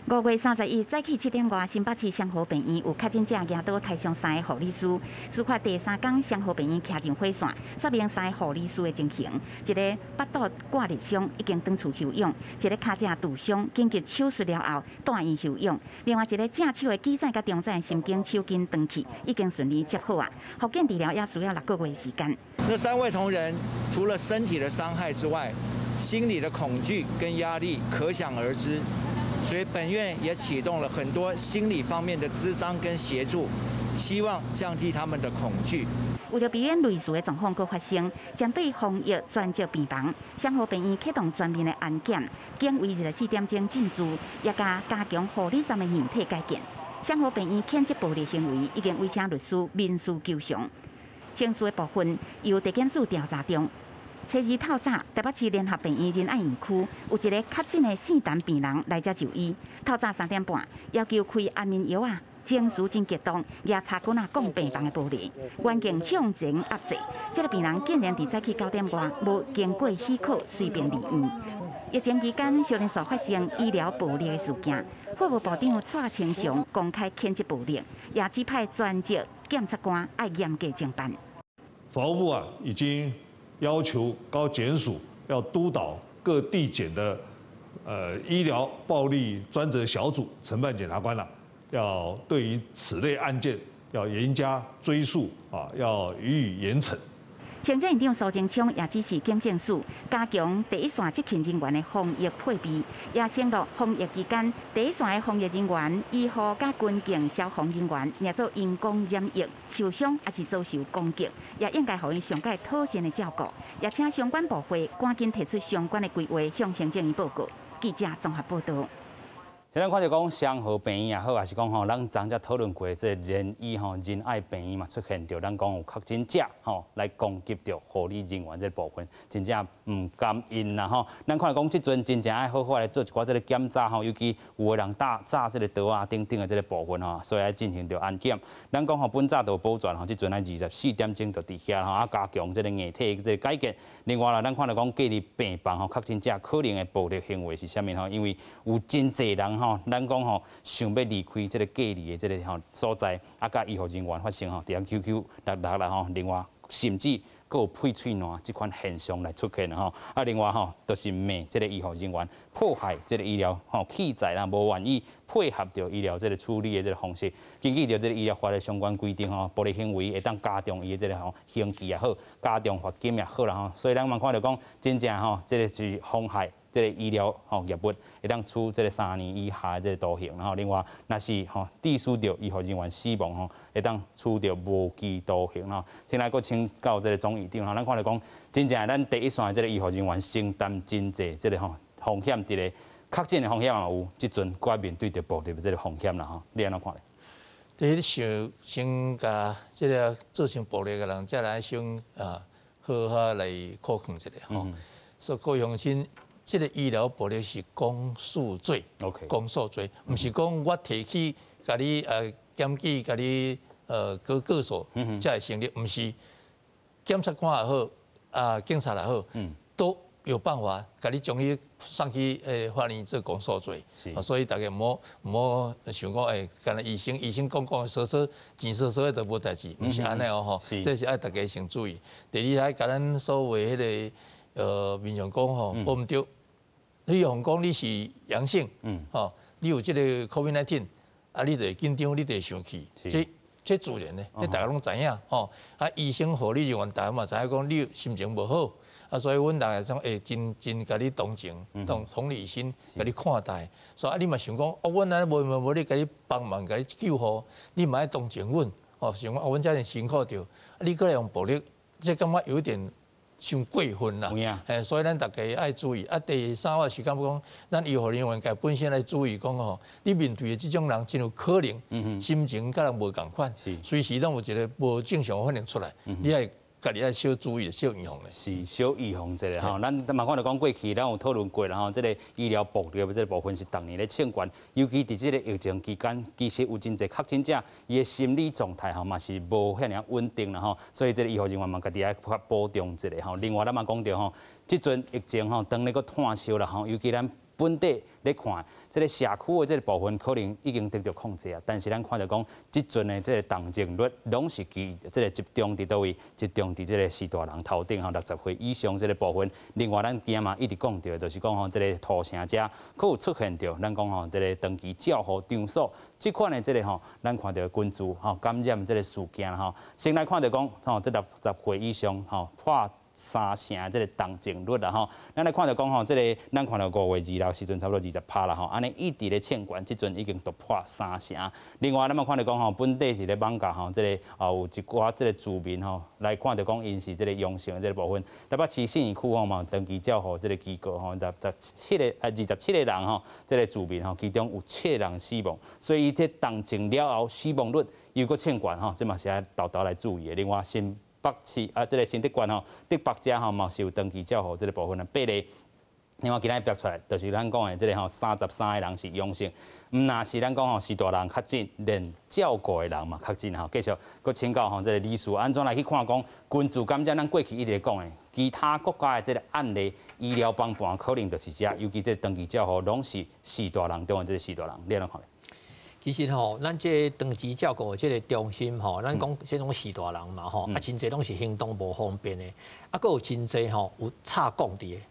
5月31日早起7点外，新北市双和病院有确诊者压倒台上3个护理师。事发第3天，双和病院徛进火线，说明3个护理师的情形：一个腹肚挂裂伤已经转厝休养，一个脚趾肚伤紧急手术了后带院休养，另外一个正手的肌仔甲中指神经手筋断去，已经顺利接好啊。复健治疗也需要6个月的时间。那3位同仁除了身体的伤害之外，心理的恐惧跟压力可想而知。所以本院也启动了很多心理方面的咨商跟协助，希望降低他们的恐惧。为了避免类似的状况搁发生，针对防疫专责病房，双和病院启动全面的安检，检为24点钟进驻，也加强护理站的形体改建。双和病院谴责暴力行为，已经委请律师民事求偿。刑事的部分由地检署调查中。初二透早，台北市联合病院仁爱院区有一个确诊的姓陈病人来这就医。透早3点半，要求开安眠药啊，情绪真激动，拿茶棍啊撞病房的玻璃，环境向前压制。这个病人竟然伫早起9点外，无经过许可随便离院。疫情期间，少年所发生医疗暴力的事件，法务部长蔡清祥公开谴责暴力，也指派专责检察官要严格侦办。法务部啊，已经要求高检署要督导各地检的医疗暴力专责小组承办检察官了，要对于此类案件要严加追诉啊，要予以严惩。行政院长苏贞昌也指示警政署加强第一线执勤人员的防疫配备，也承诺防疫期间第一线的防疫人员、医护甲军警消防人员，若做因公染疫、受伤还是遭受攻击，也应该予伊上界妥善的照顾，也请相关部会赶紧提出相关的规划向行政院报告。记者综合报道。咱看到讲双和病院也好，也是讲吼，咱昨才讨论过这仁医吼仁爱病院嘛出现着咱讲有确诊者吼来攻击着护理人员这部分，真正唔甘因啦吼。咱看到讲即阵真正爱好好来做一寡这个检查吼，尤其有个人炸这个刀啊等等的这个部分吼，所以要进行着安检。咱讲吼本早就保全吼，即阵爱24点钟就伫遐吼，啊加强这个硬体这个改革。另外啦，咱看到讲隔离病房吼，确诊者可能的暴力行为是啥物吼？因为有真侪人吼。咱讲吼，想要离开这个隔离的这个吼所在，啊，甲医护人员发生吼，伫遐 QQ 66啦吼，另外甚至佫有配喙烂这款现象来出现吼，啊，另外吼，就是骂这个医护人员破坏这个医疗吼器材啦，无愿意配合着医疗这个处理的这个方式，根据着这个医疗法的相关规定吼，暴力行为会当加重伊的这个吼刑期也好，加重罚金也好啦吼，所以咱嘛看到讲，真正吼，这个是妨害。这个医疗吼业务会当处这个3年以下的这个徒刑，然后另外若是吼致使着医护人员死亡吼，会当处着无期徒刑吼。先来个请教这个总院长吼，咱看到讲，真正咱第一线的这个医护人员承担真济这个吼风险，伫个确诊的风险也有，即阵该面对着暴力的这个风险啦吼，你安怎看咧？第一先甲这个造成暴力的人，再来先好好来考劝一下吼。所以各乡亲。这个医疗暴力是公诉罪，公诉罪，唔是讲我提起甲你检举，甲你告诉，才会成立，唔是检察官也好，警察也好，都有办法甲你将伊送去法院做公诉罪。所以大家唔好想讲干那医生讲说钱说都无代志，唔是安尼哦吼，这是爱大家先注意。第二，甲咱所谓迄个民众讲吼，保唔对。你用讲你是阳性，吼，你有这个 COVID-19，啊，你就紧张，你就生气，这自然的，这大家拢知影，吼。啊，医生护理人员大家嘛知影讲你心情无好，啊，所以阮大家讲真甲你同情、同理心，甲你看待。所以啊，你嘛想讲，哦，阮安尼无你甲你帮忙，甲你救护，你嘛爱同情阮，哦，想讲哦，阮遮尔辛苦着，你过来用暴力，这感觉有一点。伤过分啦，所以咱大家爱注意。啊，第三我是感觉讲，咱医护人员家本身来注意讲吼，你面对的这种人真有可能心情甲人无共款，随时拢有一个无正常反应出来，你爱家己爱小注意、小预防咧。是小预防一下吼，咱嘛看到讲过去，咱有讨论过啦吼，这个医疗暴力的这个部分是逐年咧欠管，尤其伫这个疫情期间，其实有真侪确诊者，伊的心理状态吼嘛是无遐尔稳定啦吼，所以这个医护人员嘛家己爱保重一下吼。另外咱嘛讲到吼，即阵疫情吼，当咧个炭烧啦吼，尤其咱本地咧看，这个社区的这个部分可能已经得到控制啊，但是咱看到讲，即阵的这个重症率拢是这个集中伫倒位，集中伫这个四大人头顶吼，60岁以上这个部分。另外，咱今仔嘛一直讲到，就是讲吼，这个屠城者，佫有出现着，咱讲吼，这个长期照护场所，即款的这个吼，咱看到群聚吼感染这个事件吼，先来看到讲吼，这60岁以上吼破3成这个重症率啦吼，咱来看到讲吼，这个咱看到5月2号时阵差不多20%啦吼，安尼一直咧欠管，即阵已经突破3成。另外，咱嘛看到讲吼，本地是咧网咖吼，这个有一寡这个住民吼来看到讲因是这个阳性的这个部分，台北市信义区吼嘛登记照护这个机构吼，27个人吼，这个住民吼，其中有7个人死亡，所以这重症了后死亡率又搁欠管吼，这嘛是要豆豆来注意的。另外，北市这个新德县吼，德北遮吼嘛是有登记照护这个部分的比例。另外，今仔标出来，就是咱讲的这个吼，33个人是阳性，唔那是咱讲吼，是大人确诊，连照顾的人嘛确诊吼。继续，佮请教吼，这个理事安怎来去看讲，群聚感染咱过去一直讲的，其他国家的这个案例，医疗帮办可能就是遮，尤其这登记照护拢是4大人中的这4大人，你安怎看咧？其实吼，咱这长期照顾这个中心吼，咱讲这种四大人嘛吼，真侪拢是行动无方便的，佫有真侪吼有插讲伫的，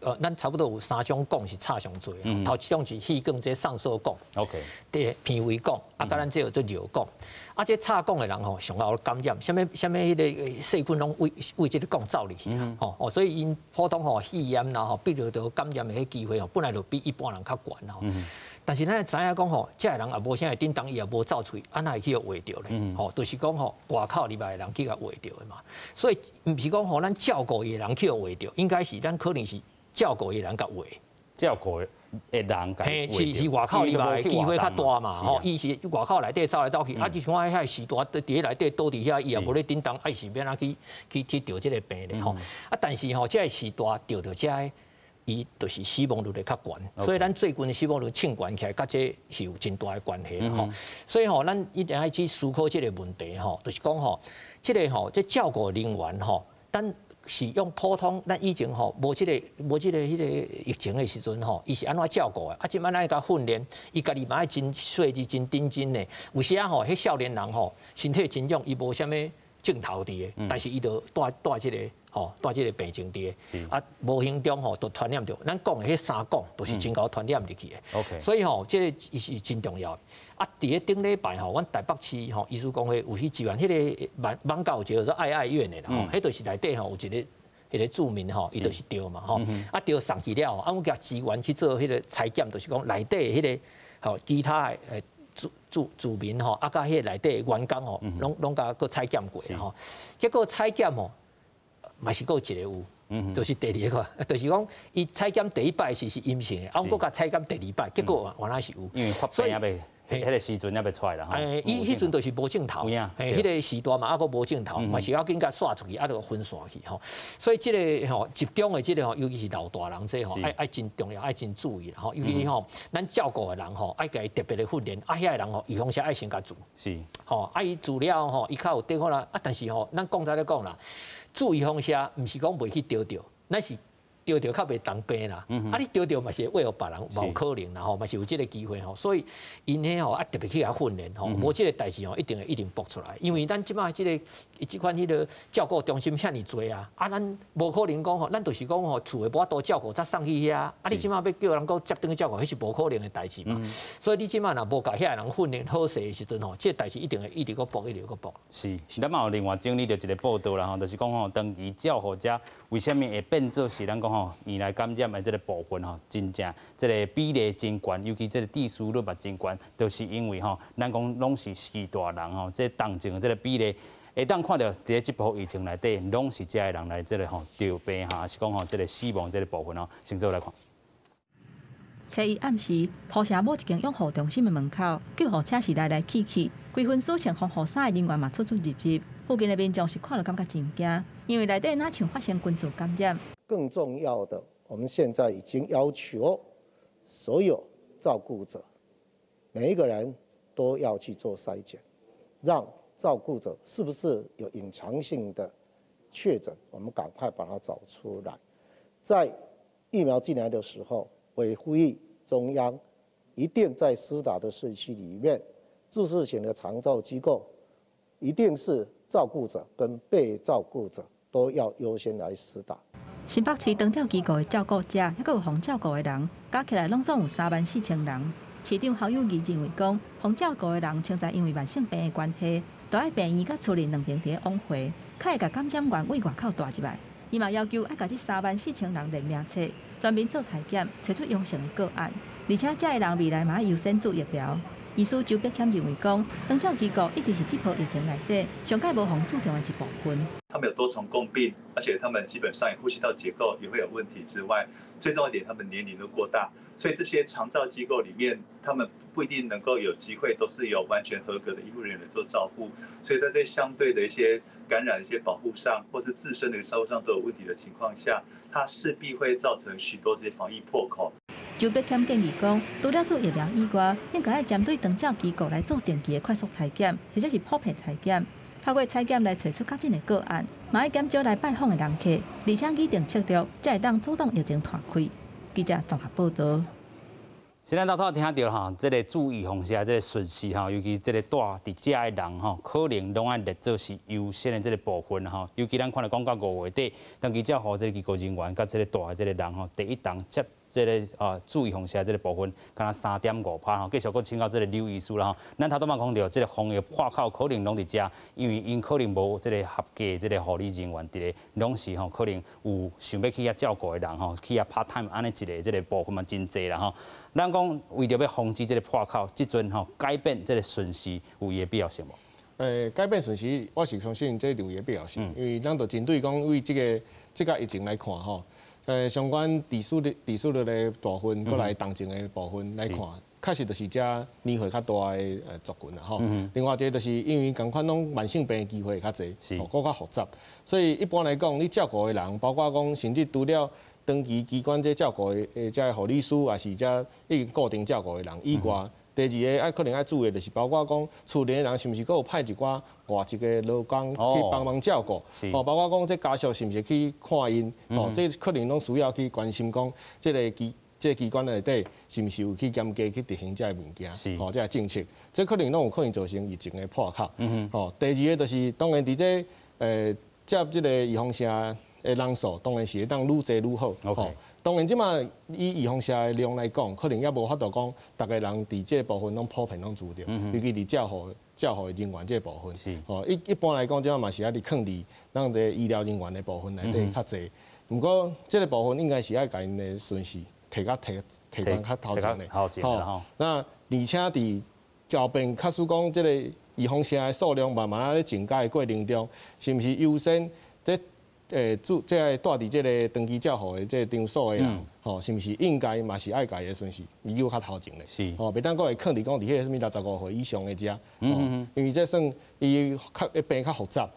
有咱差不多有3种讲是插上多的，头一种是气管这上述讲 ，OK， 第脾胃讲，甲咱这叫做尿讲，这插讲的人吼，上后感染，什么迄个细菌拢为这个讲走入去啦，所以因普通吼肺炎啦吼，比如着感染的迄机会吼，本来就比一般人较悬吼。但是咱知影讲吼，这个人也无啥会叮当，伊也无走出去，安那会去互画着咧？就是讲吼，外口里边的人去甲画着的嘛。所以毋是讲吼，咱照顾伊的人去互画着，应该是咱可能是照顾伊的人甲画。照顾的人甲嘿，是外口里边的机会较大嘛？吼，伊是外口内底走来走去，就像我遐时大伫咧内底倒伫遐，伊也无咧叮当，是免啊去得这个病咧吼。但是吼，这个时大得着这个。伊就是死亡率会较悬，所以咱最近的死亡率称悬起来，甲这是有真大的关系啦吼。所以吼，咱一定要去思考这个问题吼，就是讲吼，这个吼，这照顾人员吼，咱是用普通，咱以前吼无这个疫情的时阵吼，伊是安怎照顾的？即摆咱甲训练，伊家己嘛爱真细致、真认真的。有时啊吼，迄少年人吼，身体真勇，伊无啥物镜头伫的，但是伊就带这个。带这个病情伫的，无形中吼都传染着。咱讲的迄3讲都是真高传染入去的。OK， 所以吼，这个是真重要。伫咧顶礼拜吼，阮台北市吼医师公会有去支援迄个网教叫做爱院的啦，迄就是内底吼有一个迄个住民吼，伊就是着嘛吼，着送去了，阮甲支援去做迄个采检，就是讲内底迄个吼其他的住民吼，甲迄个内底员工吼，拢甲个采检过吼，结果采检吼。嘛是有一个有，就是第2个，就是讲伊采检第1摆是阴性的，我甲采检第2摆，结果原来是有，因为发病也未，迄个时阵也未出来啦。伊迄阵就是无镜头，迄个时段嘛，佫无镜头，嘛是要紧甲刷出去，就分散去吼。所以这个吼集中的这个吼，尤其是老大人这吼，爱真重要，爱真注意啦吼。尤其吼，咱照顾的人吼，爱给特别的训练，遐个人吼，预防性爱先甲做。是。吼，伊做了吼，伊较有对好啦。但是吼，咱讲在咧讲啦。注意方式，毋是讲袂去丢着，咱是丢着较袂当病啦。你丢着嘛是为互别人无可能啦吼，嘛是有这个机会吼。所以因迄吼特别去甲训练吼，无这个代志吼一定搏出来。因为咱即摆即款迄个照顾中心遐尼多啊，咱无可能讲吼，咱就是讲吼厝诶无法度照顾，才送去遐。你即摆要叫人讲接等去照顾，迄是无可能诶代志嘛。所以你即摆若无甲遐人训练好势诶时阵吼，这个代志一定会一直个搏，一直个搏。是，咱嘛有另外整理着一个报道啦吼，就是讲吼，长期照顾者为虾米会变做是咱讲吼原来感染的这个部分吼，真正这个比例真悬，尤其这个致死率嘛真悬，就是因为吼，咱讲拢是4大人吼，这重症的这个比例。会当看到，伫这波疫情内底，拢是这个人来这个吼得病哈，是讲吼这个死亡这个部分哦，先做来看。初一暗时，土城某一间养护中心的门口，救护车是来去去，规份所穿防护衫的人员嘛出入。附近的民众是看了感觉真惊，因为内底哪像发生群组感染。更重要的，我们现在已经要求所有照顾者，每一个人都要去做筛检，让照顾者是不是有隐藏性的确诊，我们赶快把它找出来。在疫苗进来的时候，我也呼吁中央一定在施打的社区里面，自治型的长照机构一定是照顾者跟被照顾者都要优先来施打。新北市长照机构的照顾者，还有防照顾的人，加起来拢总有34000人。市长侯友宜认为讲，防照顾的人现在因为慢性病的关系，都爱病院甲厝里两边伫往回，较会甲感染源为外口带入来。伊嘛要求爱甲这34000人连名册，专门做体检，找出阳性的个案，而且这个人未来嘛优先做疫苗。医师周碧谦认为讲，长照机构一直是这波疫情内底上界无防注重的一部分。他们有多重共病，而且他们基本上也呼吸道结构也会有问题之外，最重要一点，他们年龄都过大，所以这些长照机构里面，他们不一定能够有机会都是有完全合格的医护人员做照护，所以他在相对的一些感染的一些保护上，或是自身的照顾上都有问题的情况下，它势必会造成许多这些防疫破口。周碧谦建议讲，除了做疫苗以外，应该要针对长照机构来做定期的快速体检，或者是普遍体检，透过采检来找出较真的个案，嘛要减少来拜访的人客，而且拟定策略，才会当主动疫情传开。记者综合报道。现在大家听到哈，这个注意防下这个顺序哈，尤其这个住伫遮的人哈，可能拢爱列做是优先的这个部分哈。尤其咱看到讲到5月底，登记照护这个机构人员甲这个大的这个人哈，第一档接这个注意防下这个部分，敢若3.5%哈，继续搁请教这个刘医师啦哈。咱头拄仔讲到这个防疫破口可能拢伫遮，因为因可能无这个合格的这个护理人员伫咧，拢是吼可能有想要去遐照顾的人吼，去遐 part time 安尼一个这个部分嘛真济啦吼。咱讲为着要防止这个破口，即阵吼改变这个顺序有伊的必要性无？改变顺序，我是相信这有伊的必要性，因为咱就针对讲为这个疫情来看吼，相关地数率的部分，过来动静的部分来看，确实就是遮年岁较大的族群啦吼。另外一个就是因为共款拢慢性病的机会较侪，搁较复杂，所以一般来讲，你照顾的人，包括讲甚至除了登记机关这照顾的这护理师，也是这已经固定照顾的人以外，第二个可能要注意的就是包括讲厝里的人是毋是搁有派一寡外籍的劳工去帮忙照顾，包括讲这家属是毋是去看因，这可能拢需要去关心讲这个机关内底是毋是有去严格去执行这个物件，这个政策，这可能拢有可能造成疫情的破口。第二个就是当然伫接这个预防线的人数当然是会当愈侪愈好。当然即马以预防线的量来讲，可能也无法度讲，逐个人伫这部分拢普遍拢做着，尤其伫照护的人员这部分。一般来讲，即马嘛是爱伫放伫咱这医疗人员的部分内底较侪。不过这个部分应该是爱甲因的顺序提到较头前的。那而且伫后边，假使讲这个预防线的数量慢慢咧增加的过程中，是毋是优先这住在住伫这个登记照护的这场所的人，是毋是应该嘛是爱家的顺序，研究较头前咧？是，袂当讲会肯定讲伫迄个什么65岁以上的遮，因为这算伊病较复杂，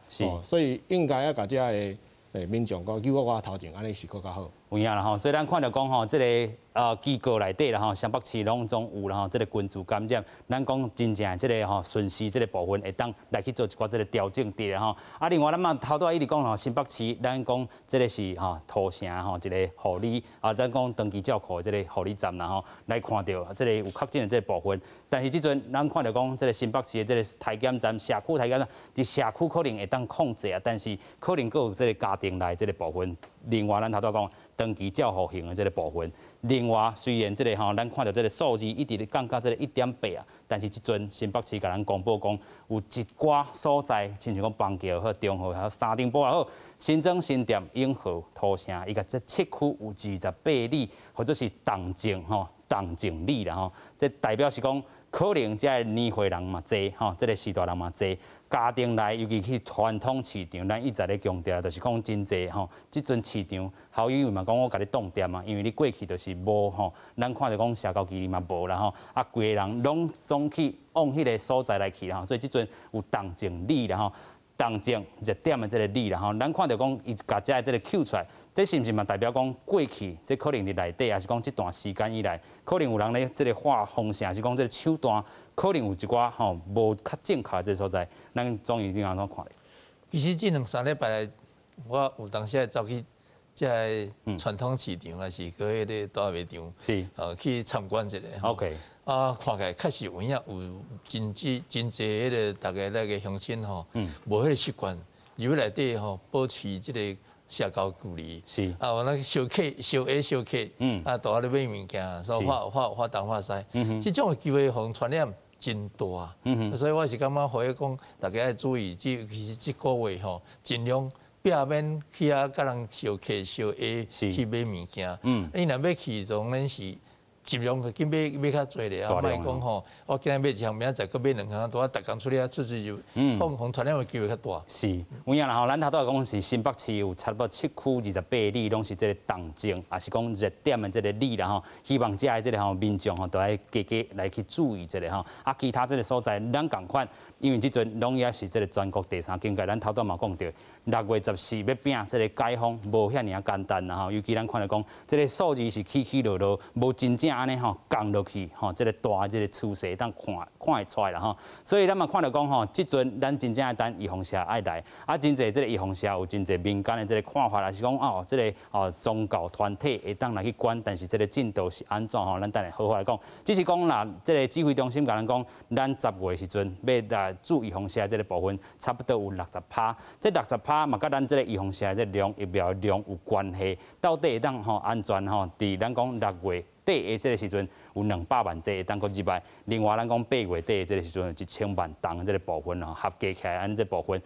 所以应该要甲遮的民众讲，叫我头前，安尼是更较好。有影啦吼，所以咱看到讲吼，这个机构内底啦吼，湘北市拢总有啦吼，这个群组感染，咱讲真正这个吼顺序这个部分会当来去做一寡这个调整伫啦吼。啊，另外咱嘛头拄仔一直讲吼，新北市咱讲这个是吼土城吼一个护理咱讲登记照顾的这个护理站啦吼，来看到这个有确诊的这个部分。但是即阵咱看到讲这个新北市的这个体检站、社区体检站，伫社区可能会当控制啊，但是可能佫有这个家庭内这个部分。另外，咱头拄讲登记照护型的这个部分。另外，虽然这个吼，咱看到这个数字一直咧降到这个1.8啊，但是即阵新北市甲咱公布讲，有一寡所在，亲像讲邦桥好、中和还有三重埔也好，新庄、新店、永和、土城，伊甲这7区有28例，或者是动静里啦吼，这代表是讲。可能遮年岁人嘛侪吼，这个时代人嘛侪，家庭内尤其去传统市场，咱一直咧强调，就是讲真侪吼，即阵市场好友嘛讲我甲你冻店嘛，因为你过去就是无吼，咱看到讲社交距离嘛无啦吼，规个人拢总去往迄个所在来去啦吼，所以即阵有动静里啦吼，动静热点的这个里啦吼，咱看到讲伊甲遮这个Q出来。这是毋是嘛代表讲过去，这可能伫内底，还是讲这段时间以来，可能有人咧这个画风向，还是讲这个手段，可能有一寡吼无较正确这所在，咱总医院安怎看咧？其实这2-3礼拜来，我有当时走去这传统市场，还是搁迄个大卖场，去参观一下。OK。看起来确实有影有真侪迄个大家那个乡亲吼，无迄个习惯，入去内底吼保持这个。社交距离是有那小客、小 A、小客，大家咧买物件，所以发东发西，这种机会互传染真大，所以我是感觉，可以讲大家要注意，其实这个月吼，尽量避免去甲人小客、小 A 去买物件，你若要去，当然是。尽量去买较侪咧，莫讲吼，我今日买一项，明仔载搁买2项，大家工出来出去就，防传染的机会较大。是，有影啦吼，咱头拄讲是新北市有差不多7区28例，拢是这个动静，也是讲热点的这个例啦吼。希望遮的这个吼民众吼，都来加来去注意这个吼。其他这个所在，咱共款，因为即阵拢也是这个全国第3境界，咱头拄嘛讲到，6月14要拼这个解封，无遐尔简单啦吼。尤其咱看到讲，这个数字是起起落落，无真正。呢吼降落去吼，这个大这个趋势当看会出来啦吼。所以咱嘛看到讲吼，即阵咱真正要等预防社爱来，真侪这个预防社有真侪民间的这个看法，也是讲这个宗教团体会当来去管，但是这个进度是安怎吼？咱等下好好来讲。只是讲啦，这个指挥中心甲咱讲，咱10月时阵要来做预防社这个部分，差不多有60%。这60%嘛，甲咱这个预防社这量疫苗量有关系。到底会当安全吼？伫咱讲6月底的这个时阵有200万剂会当搁入来，另外咱讲8月底的这个时阵有1000万吨这个部分吼，合计起来安这部分，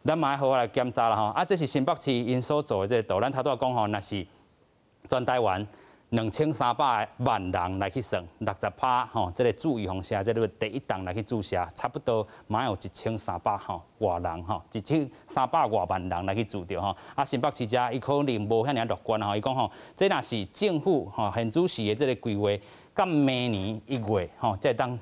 咱嘛要好好来检查啦吼。这是新北市因所做的这个图，咱头拄讲吼，若是全台湾2300万人来去算，60%吼，这个注预防社，这个第一档来去注射，差不多嘛有1300外人吼，1300外万人来去注着吼。新北市遮伊可能无遐尔乐观吼，伊讲吼，这若是政府吼现主时的这个规划，到明年1月吼，才当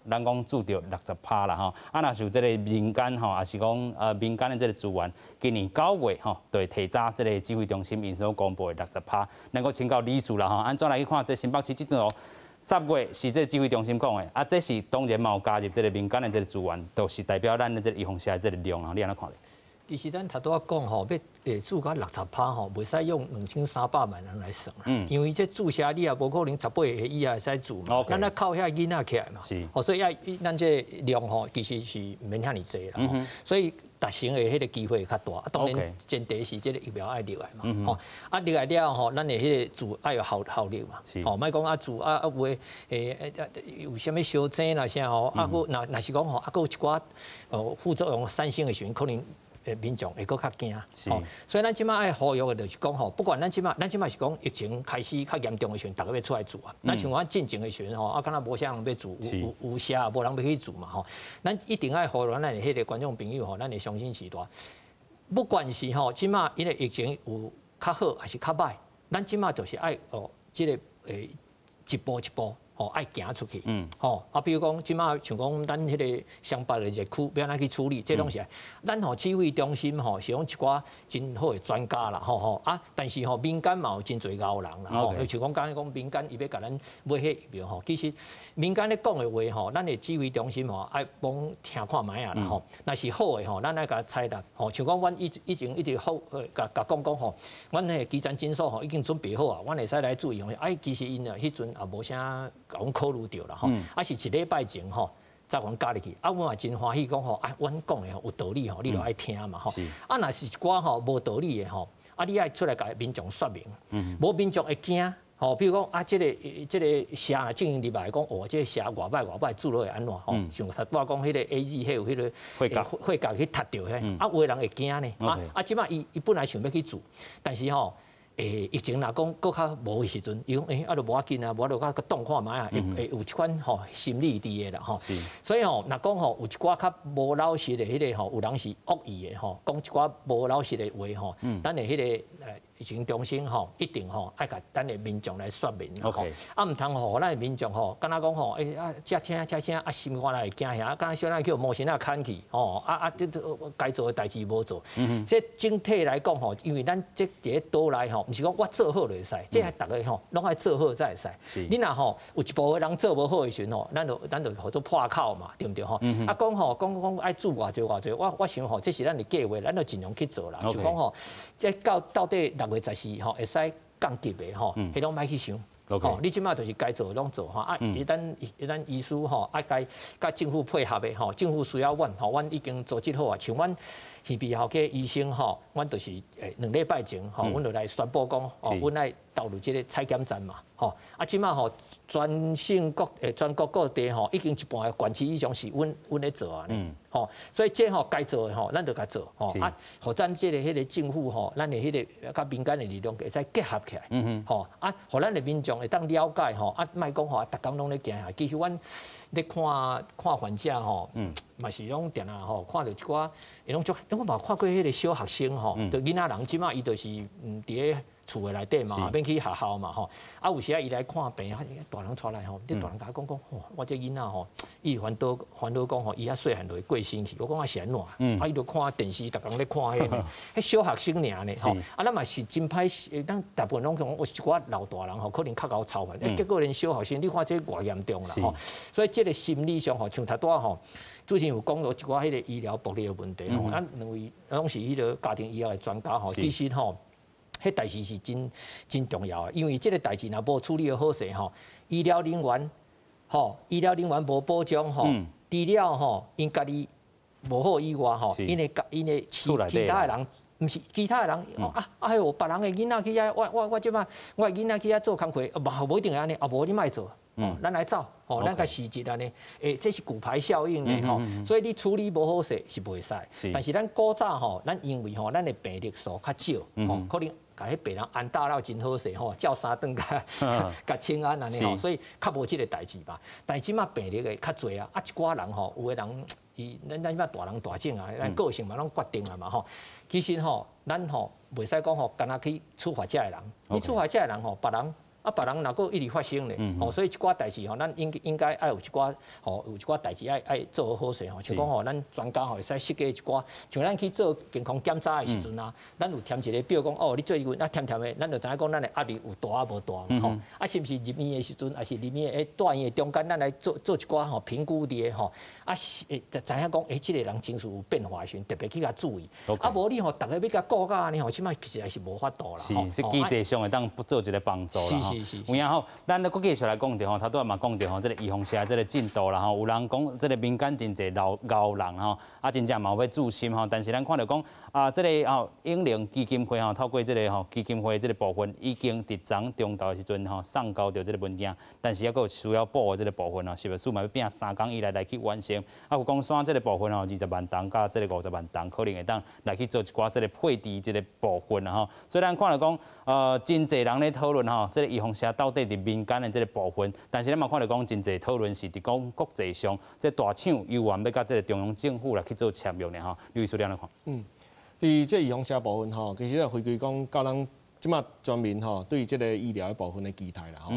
咱讲注着60%啦吼。若是有这个民间吼，也是讲民间的这个资源，今年9月吼，就会提早这个指挥中心因所公布的60%，能够请教理事啦吼。安怎来去看这新北市这段10月是这指挥中心讲的，这是当然嘛有加入这个民间的这个资源，都是代表咱的这个预防社的这个量啊，你安怎看咧？其实咱头拄仔讲吼，要注到60%吼，袂使用2300万人来算啦。因为这注射你也无可能18岁以下会使注嘛，咱要靠遐囡仔起来嘛。所以咱这量吼，其实是免遐尼济啦。所以达成的迄个机会较大。当然前提是这个疫苗爱入来嘛。吼，入来了吼，咱的迄个注爱有效率嘛。吼，莫讲注有啥物小症啦啥吼，若是讲吼，还有一寡副作用产生的时阵，可能。民众会搁较惊，所以咱即马爱呼吁的就是讲吼，不管咱即马是讲疫情开始较严重的时阵，大家要出来做啊。咱像我进前的时阵吼，敢若无啥人要做，有啥无人要去做嘛吼。咱一定爱呼吁咱的迄个观众朋友吼，咱的相信时代，不管是吼即马因为疫情有较好还是较歹，咱即马就是爱即个一步一步。爱行出去，比如讲，即马像讲咱迄个湘北的热区，要安怎去处理？这东西，咱指挥中心是用一寡真好的专家啦，但是民间嘛有真侪牛人啦，像讲刚才讲民间伊要甲咱买迄疫苗其实民间咧讲的话咱的指挥中心爱帮听看卖啊啦若是好的咱爱甲采纳像讲阮以前一直好甲讲阮的基层诊所已经准备好啊，阮会使来注意其实因迄阵也无啥。甲阮考虑着啦是一礼拜前才阮加入去，阮也真欢喜讲阮讲的有道理你就爱听嘛若是一寡无道理的你爱出来甲民众说明，无民众会惊。比如讲这个蛇若正入来讲，这个蛇外摆注落会安怎像头拄讲迄个 AZ 迄有迄个血甲去踢着迄，有的人会惊呢。即摆伊本来想要去做，但是疫情若讲搁较无的时阵，伊讲就无要紧啊，无就甲动看卖啊，会有一款心理伫的啦所以若讲有一寡较无老实的迄个有人是恶意的讲一寡无老实的话咱的迄个疫情中心一定爱甲咱的民众来说明毋通互咱的民众敢若讲遮听心肝来惊遐，敢若小咱叫魔神砍去该做的代志无做。这整体来讲因为咱这伫咧倒来毋是讲我做好就会使，这系逐个拢爱做好才会使。你若有一部分人做无好的时阵咱就好做破口嘛，对毋对讲爱做偌济，我想这是咱的计划，咱就尽量去做啦。就讲这到底6月14会使降级的迄拢莫去想。你即马就是该做拢做一旦医师爱甲政府配合的政府需要阮阮已经组织好啊，像阮耳鼻喉科医生阮就是2礼拜前阮就来宣布讲阮来投入这个采检站嘛即马全国各地已经一半的县市以上是阮咧做啊所以这该做的咱就该做互咱这个迄个政府咱的迄个甲民间的力量会使结合起来互咱的民众会当了解莫讲逐工拢咧行其实阮咧看患者嘛是拢定啊看到一寡，拢我嘛看过迄个小学生就囡仔人即马伊就是伫咧厝的内底嘛，免去学校嘛吼。啊，有时啊伊来看病，大人出来吼，这大人甲我讲，我这囡仔吼，伊烦恼讲吼，伊遐细汉就会过身去。我讲啊是安怎？啊，伊就看电视，逐工咧看迄个，迄小学生尔呢吼。啊，咱嘛是真歹，咱大部分拢讲，有一寡老大人吼，可能较高操烦，结果连小学生，你看这偌严重啦吼。所以这个心理上吼，像头拄仔吼，之前有讲到一寡迄个医疗福利的问题吼，咱两位拢是迄个家庭医疗的专家吼，其实吼。迄代志是真重要的，因为这个代志若无处理好势吼，医疗人员无保障吼，除了吼因家己无好以外吼，因的其他的人，毋是其他的人哎呦，别人的囡仔去遐，我即摆我的囡仔去遐做工课，无一定安尼，无你莫做。咱来走，咱个实质安尼，这是骨牌效应的吼，所以你处理无好势是袂使。但是咱古早吼，咱因为吼，咱的病例数较少，可能甲迄病人安搭了真好势吼，照三顿甲清安安尼吼，所以较无即个代志吧。但即马病例的较侪啊，一寡人吼，有的人咱即马大人大种啊，咱个性嘛拢决定啊嘛吼。其实吼，咱吼袂使讲吼，干那去处罚这个人，你处罚这个人吼，别人。别人若个一直发生咧，所以一寡代志吼，咱应该爱有一寡有一寡代志爱做好势吼，像讲咱专家会使设计一寡，像咱去做健康检查的时阵啊，咱有填一个表讲你最近填的，咱就知影讲咱的压力有大啊无大嘛吼，是毋是入院的时阵，还是入院的住院的中间，咱来做一寡评估的吼，就知影讲这个人情绪有变化的时阵，特别去甲注意，无你逐个要甲顾甲安尼吼，起码其实是无法度啦。是机制上会当做一个帮助啦。有影吼，咱咧搁继续来讲着吼，头拄仔嘛讲着吼，这个预防社这个进度啦吼，有人讲这个民间真侪老人吼，真正嘛有要注心吼，但是咱看到讲这个英灵基金会吼，透过这个基金会这个部分，已经伫昨中昼的时阵送交着这个文件，但是还佫有需要补的这个部分是不是嘛要拼3工以来去完成？有讲山这个部分20万吨甲这个50万吨，可能会当来去做一寡这个配置这个部分吼，所以咱看到讲真侪人咧讨论这个预防社到底伫民间的这个部分，但是咱嘛看到讲真侪讨论是伫讲国际上，这大厂有愿要甲这个中央政府来去做签约呢吼，刘医师怎样看？伫这预防社部分其实回归讲，到咱即马全民对这个医疗的部分的期待啦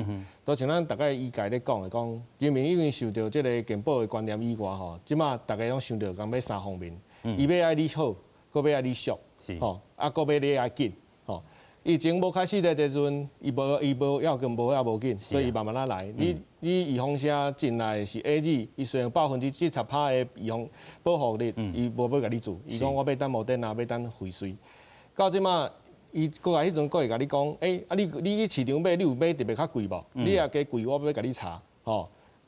都像咱大概医界咧讲的讲，人民因为受到这个健保的观念以外即马大家拢想到讲要3方面，伊要爱你好，搁要爱你俗，搁要你爱紧疫情无开始的时阵，伊无要跟无紧，所以伊慢慢来。你预防社进来是 A 字，伊虽然70%的预防保护率，伊无要甲你做，伊讲我要等莫德纳，要等辉瑞。到即马，伊过来迄阵，佫会甲你讲，你去市场买，你有买特别较贵无？你也加贵，我要甲你查，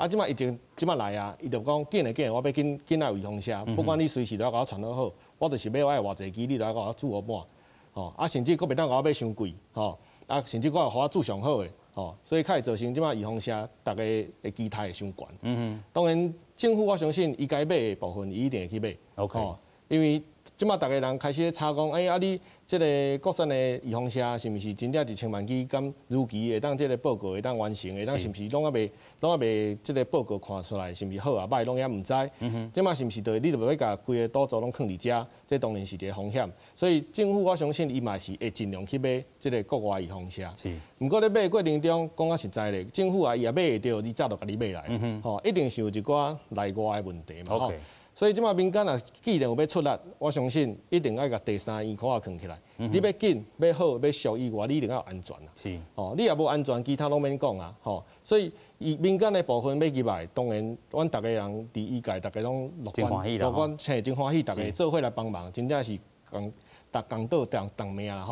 即马疫情即马来啊，伊就讲紧的，我要紧来预防社，不管你随时都要甲我传得好，我就是要爱偌济支，你都要甲我做半。甚至佫袂当甲我买伤贵，甚至佫互我做上好的，所以较会造成即马预防社大家的期待会伤悬。当然，政府我相信伊该买的部分，伊一定会去买。因为即马大家人开始咧查讲，你即个国产的预防社是毋是真正1000万剂，敢如期会当即个报告会当完成，会当是毋是拢还袂即个报告看出来是毋是好啊歹，拢也毋知。即马是毋是你就要甲规个赌注拢囥伫遮，这当然是一个风险。所以政府我相信伊嘛是会尽量去买即个国外预防社。毋过咧买过程中讲啊实在咧，政府伊也买会到，你早就甲你买来，一定是有一寡内外的问题嘛。所以即马民间啊，既然有要出力，我相信一定要甲第3医科囥起来。你要紧、要好、要俗以外，你一定要有安全啦。你也无安全，其他拢免讲啊。所以民间的部分要入来，当然，阮逐个人伫医界，逐个拢乐观，真欢喜，逐个做伙来帮忙，真正是共道同命啦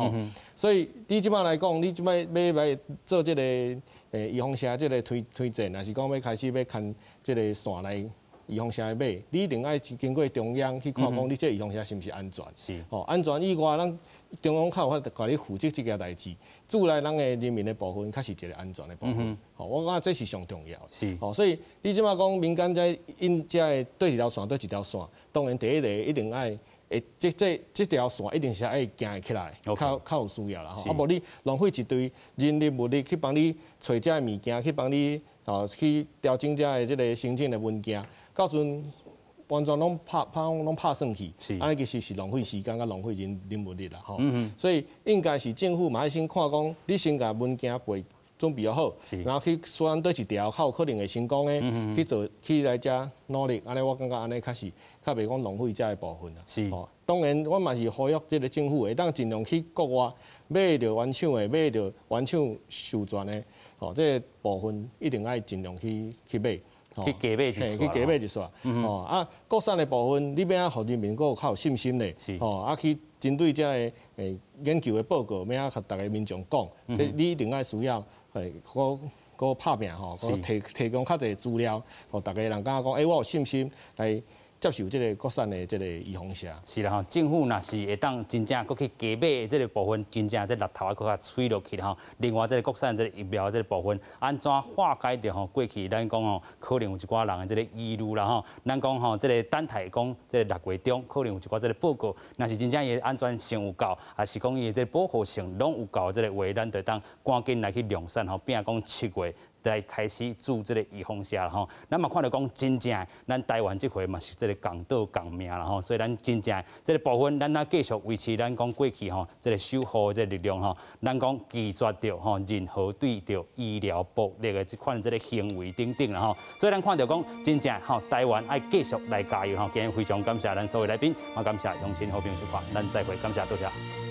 所以你即马来讲，你即摆要做即个预防社即个推荐，还是讲要开始要看即个线来。预防社买，你一定爱经过中央去看讲，你这预防社是毋是安全？安全以外，咱中央较有法甲你负责这件代志。主来咱的人民的部分，较是一个安全的部分。我感觉这是上重要。所以你即马讲民间在因这对一条线对一条线，当然第一个一定爱，这条线一定是爱行起来，较有需要啦。无你浪费一堆人力物力去帮你找这物件，去帮你去调整这个申请的文件。到时阵完全拢拍算去，安尼其实是浪费时间甲浪费人物力啦吼。所以应该是政府嘛要先看讲，你先甲文件备准备好，然后去选对一条较有可能会成功的去做，去来遮努力。安尼我感觉安尼较袂讲浪费遮个部分啦。是，当然我嘛是呼吁即个政府会当尽量去国外买着原厂的，买着原厂授权的，吼，即个部分一定爱尽量去买。去加买一撮，去加买一撮。哦，啊，国产的部分，你要互人民较有信心咧。哦，啊，去针对这个研究的报告，要甲大家民众讲，即你一定爱需要个拍拼吼，提供较侪资料，互大家人感觉讲，我有信心来接受这个国产的这个预防车。是啦吼，政府若是会当真正搁去加买这个部分，真正这力头啊搁较吹落去啦吼。另外，这个国产这个疫苗这个部分，安怎化解掉吼？过去咱讲吼，可能有一寡人的这个疑虑啦吼。咱讲吼，这个等待讲，这个6月中可能有一寡这个报告，若是真正伊安全性有够，还是讲伊的这个保护性拢有够，这个话咱就当赶紧来去量产吼，变讲7月。来开始做这个预防车啦吼，咱嘛看到讲真正，咱台湾这回嘛是这个共岛共命啦吼，所以咱真正这个部分，咱继续维持咱讲过去吼，这个守护这个力量吼，咱讲拒绝掉吼任何对着医疗暴力的这款这个行为等等啦吼，所以咱看到讲真正吼，台湾爱继续来加油吼，今日非常感谢咱所有来宾，也感谢用心好朋友收看，咱再会，感谢多谢。